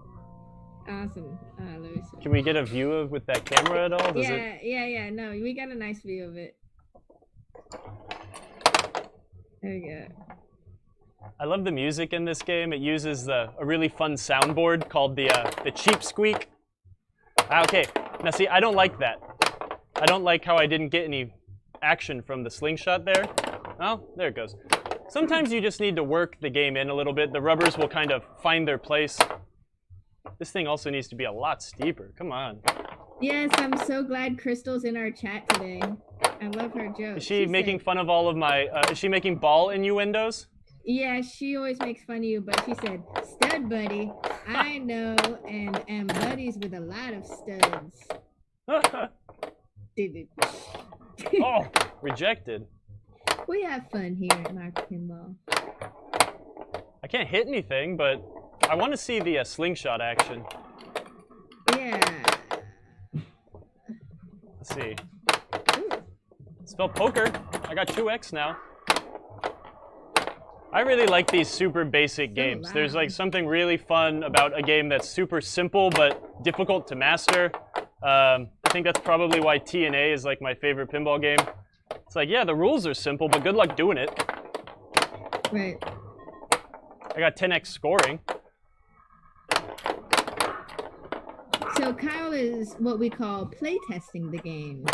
Awesome. Let me see. Can we get a view of with that camera at all? Yeah. No, we got a nice view of it. There we go. I love the music in this game. It uses a really fun soundboard called the cheap squeak. Okay, now see, I don't like that. I don't like how I didn't get any action from the slingshot there. Oh, there it goes. Sometimes you just need to work the game in a little bit. The rubbers will kind of find their place. This thing also needs to be a lot steeper. Come on. Yes, I'm so glad Crystal's in our chat today. I love her joke. Is she making fun of all of my, is she making ball innuendos? Yeah, she always makes fun of you, but she said, stud buddy, I know and am buddies with a lot of studs. Oh, rejected. We have fun here in our pinball. I can't hit anything, but I want to see the slingshot action. Yeah. Let's see. Ooh. Spell poker. I got 2x now. I really like these super basic games. There's like something really fun about a game that's super simple but difficult to master. I think that's probably why TNA is like my favorite pinball game. It's like, yeah, the rules are simple, but good luck doing it. Right. I got 10x scoring. So Kyle is what we call playtesting the game.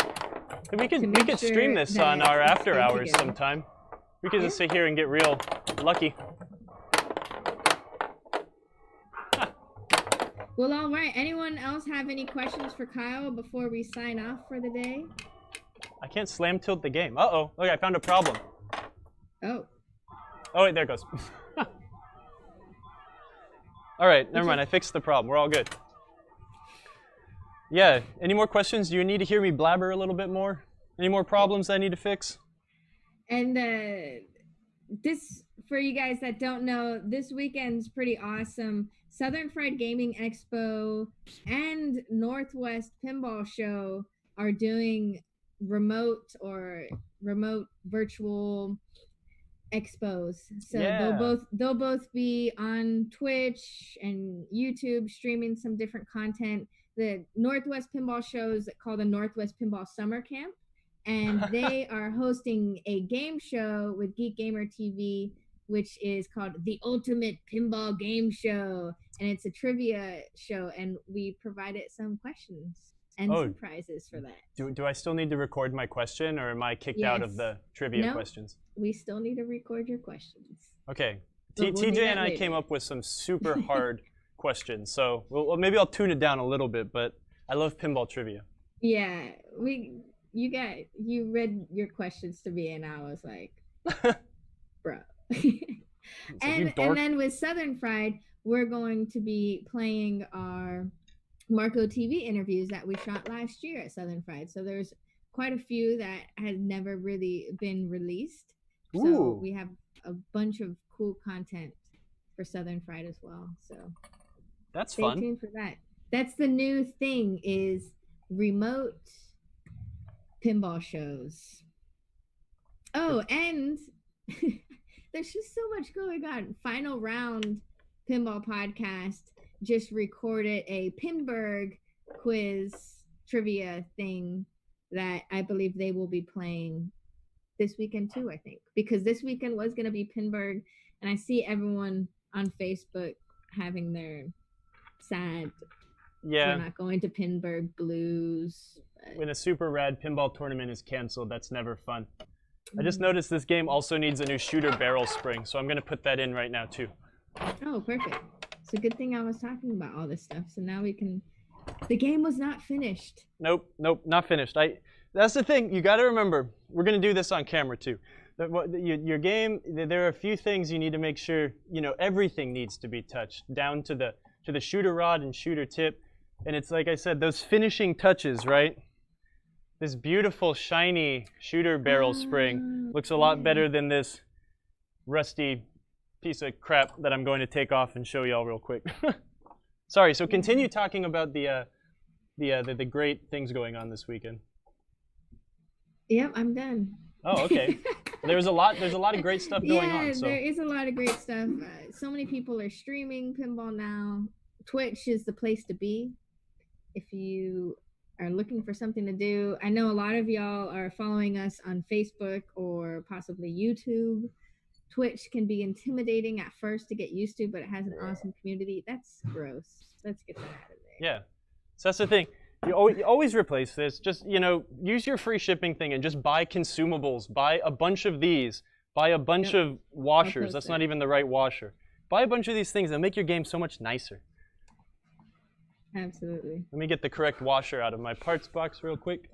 We could stream this on our after hours sometime. We could just sit here and get real lucky. Well, all right. Anyone else have any questions for Kyle before we sign off for the day? I can't slam tilt the game. Uh-oh. Okay, I found a problem. Oh. Oh, wait, there it goes. All right, never mind. I fixed the problem. We're all good. Yeah, any more questions? Do you need to hear me blabber a little bit more? Any more problems I need to fix? And this, for you guys that don't know, this weekend's pretty awesome. Southern Fried Gaming Expo and Northwest Pinball Show are doing remote virtual expos. So they'll both be on Twitch and YouTube streaming some different content. The Northwest Pinball Show is called the Northwest Pinball Summer Camp, and they are hosting a game show with Geek Gamer TV, which is called the Ultimate Pinball Game Show, and it's a trivia show, and we provided some questions and some prizes for that. Do I still need to record my question, or am I kicked out of the trivia questions? We still need to record your questions. Okay, But we'll do TJ that and I later. came up with some super hard questions, so maybe I'll tune it down a little bit. But I love pinball trivia. Yeah, you read your questions to me, and I was like, bro. And then with Southern Fried, we're going to be playing our Marco TV interviews that we shot last year at Southern Fried. So there's quite a few that had never really been released. So Ooh. we have a bunch of cool content for Southern Fried as well. So That's stay fun. tuned for that. That's the new thing, is remote pinball shows. Oh, and there's just so much going on. Final Round Pinball Podcast just recorded a Pinburg quiz trivia thing that I believe they will be playing this weekend too, I think. Because this weekend was going to be Pinburg, and I see everyone on Facebook having their sad, we're not going to Pinburg blues. When a super rad pinball tournament is canceled, that's never fun. I just noticed this game also needs a new shooter barrel spring, so I'm going to put that in right now too. Oh, perfect. It's a good thing I was talking about all this stuff, so now we can... The game was not finished. Nope, not finished. That's the thing, you got to remember, we're going to do this on camera too. Your game, there are a few things you need to make sure, everything needs to be touched, down to the shooter rod and shooter tip. And it's like I said, those finishing touches, right? This beautiful, shiny shooter barrel spring looks a lot better than this rusty piece of crap that I'm going to take off and show y'all real quick. Sorry, so continue talking about the great things going on this weekend. Yep, I'm done. Oh, okay. There's a lot of great stuff going on. Yeah, there is a lot of great stuff. So many people are streaming pinball now. Twitch is the place to be if you are looking for something to do. I know a lot of y'all are following us on Facebook or possibly YouTube. Twitch can be intimidating at first to get used to, but it has an awesome community. That's gross. Let's get that out of there. Yeah. So that's the thing. You always replace this. Just, use your free shipping thing and just buy consumables. Buy a bunch of these. Buy a bunch of washers. That's not even the right washer. Buy a bunch of these things and make your game so much nicer. Absolutely. Let me get the correct washer out of my parts box real quick.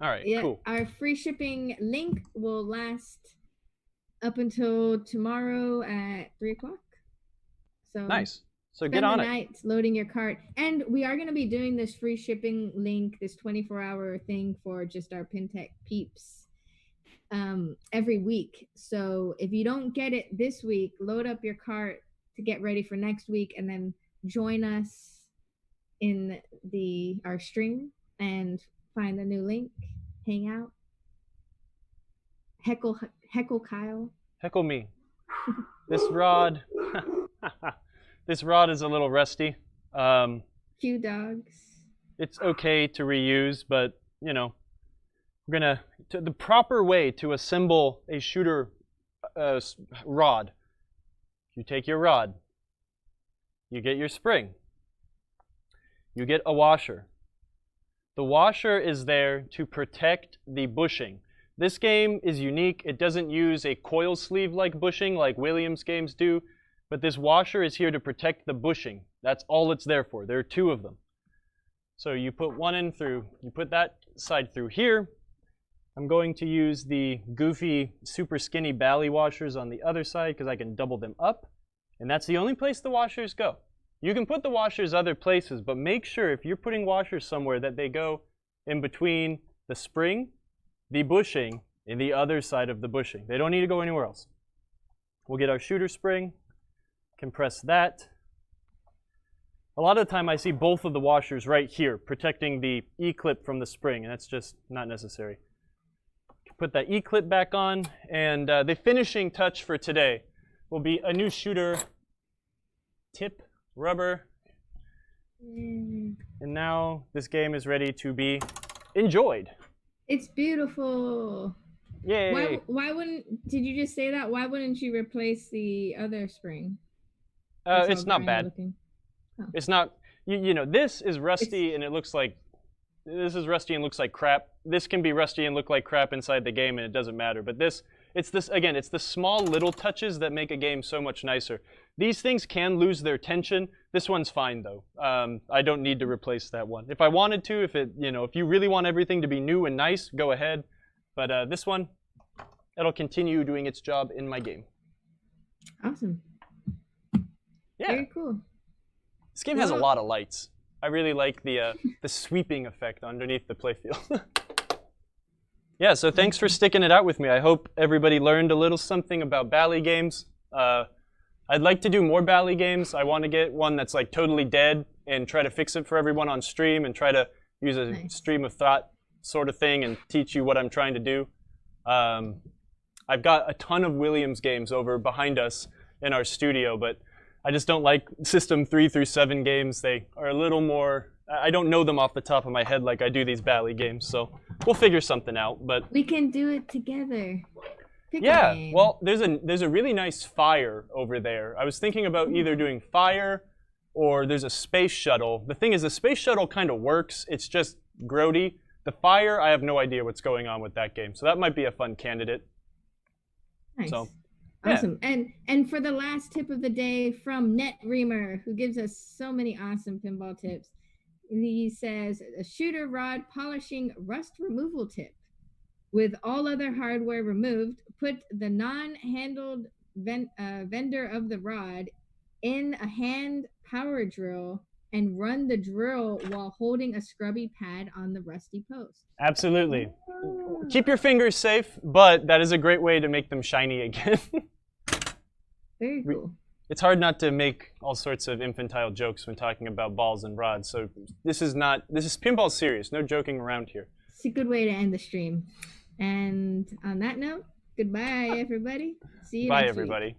All right, cool. Our free shipping link will last up until tomorrow at 3 o'clock. So nice. So get on it. Night loading your cart. And we are going to be doing this free shipping link, this 24-hour thing for just our PinTech peeps every week. So if you don't get it this week, load up your cart to get ready for next week, and then join us in our stream and find the new link, hang out, heckle Kyle. Heckle me. This rod is a little rusty. Cute dogs. It's okay to reuse, but we're gonna the proper way to assemble a shooter rod. You take your rod, you get your spring, you get a washer. The washer is there to protect the bushing. This game is unique. It doesn't use a coil sleeve like bushing like Williams games do, but this washer is here to protect the bushing. That's all it's there for. There are two of them. So you put one in through, you put that side through here. I'm going to use the goofy, super skinny Bally washers on the other side because I can double them up. And that's the only place the washers go. You can put the washers other places, but make sure if you're putting washers somewhere that they go in between the spring, the bushing, and the other side of the bushing. They don't need to go anywhere else. We'll get our shooter spring, compress that. A lot of the time I see both of the washers right here, protecting the E-clip from the spring, and that's just not necessary. Put that E-clip back on, and the finishing touch for today will be a new shooter tip, rubber. And now this game is ready to be enjoyed. It's beautiful. Yay. Why wouldn't, did you just say that? Why wouldn't you replace the other spring? It's not bad. Oh. It's not, this is rusty and it looks like, this is rusty and looks like crap. This can be rusty and look like crap inside the game and it doesn't matter. But this, It's this, again, it's the small little touches that make a game so much nicer. These things can lose their tension. This one's fine though. I don't need to replace that one. If I wanted to, if you really want everything to be new and nice, go ahead. But this one, it'll continue doing its job in my game. Awesome. Yeah. Very cool. This game has a lot of lights. I really like the sweeping effect underneath the playfield. Yeah, so thanks for sticking it out with me. I hope everybody learned a little something about Bally games. I'd like to do more Bally games. I want to get one that's like totally dead and try to fix it for everyone on stream and try to use a stream of thought sort of thing and teach you what I'm trying to do. I've got a ton of Williams games over behind us in our studio, but I just don't like System 3 through 7 games. They are a little more, I don't know them off the top of my head like I do these Bally games, so we'll figure something out. But we can do it together. Yeah, well, there's a really nice fire over there. I was thinking about either doing fire or there's a space shuttle. The thing is, the space shuttle kind of works. It's just grody. The fire, I have no idea what's going on with that game, so that might be a fun candidate. Nice. So, awesome. And for the last tip of the day from NetReamer, who gives us so many awesome pinball tips. He says, a shooter rod polishing rust removal tip. With all other hardware removed, put the non-handled vendor of the rod in a hand power drill and run the drill while holding a scrubby pad on the rusty post. Absolutely. Oh. Keep your fingers safe, but that is a great way to make them shiny again. Very cool. It's hard not to make all sorts of infantile jokes when talking about balls and rods. So this is pinball serious. No joking around here. It's a good way to end the stream. And on that note, goodbye, everybody. See you next week. Bye, everybody.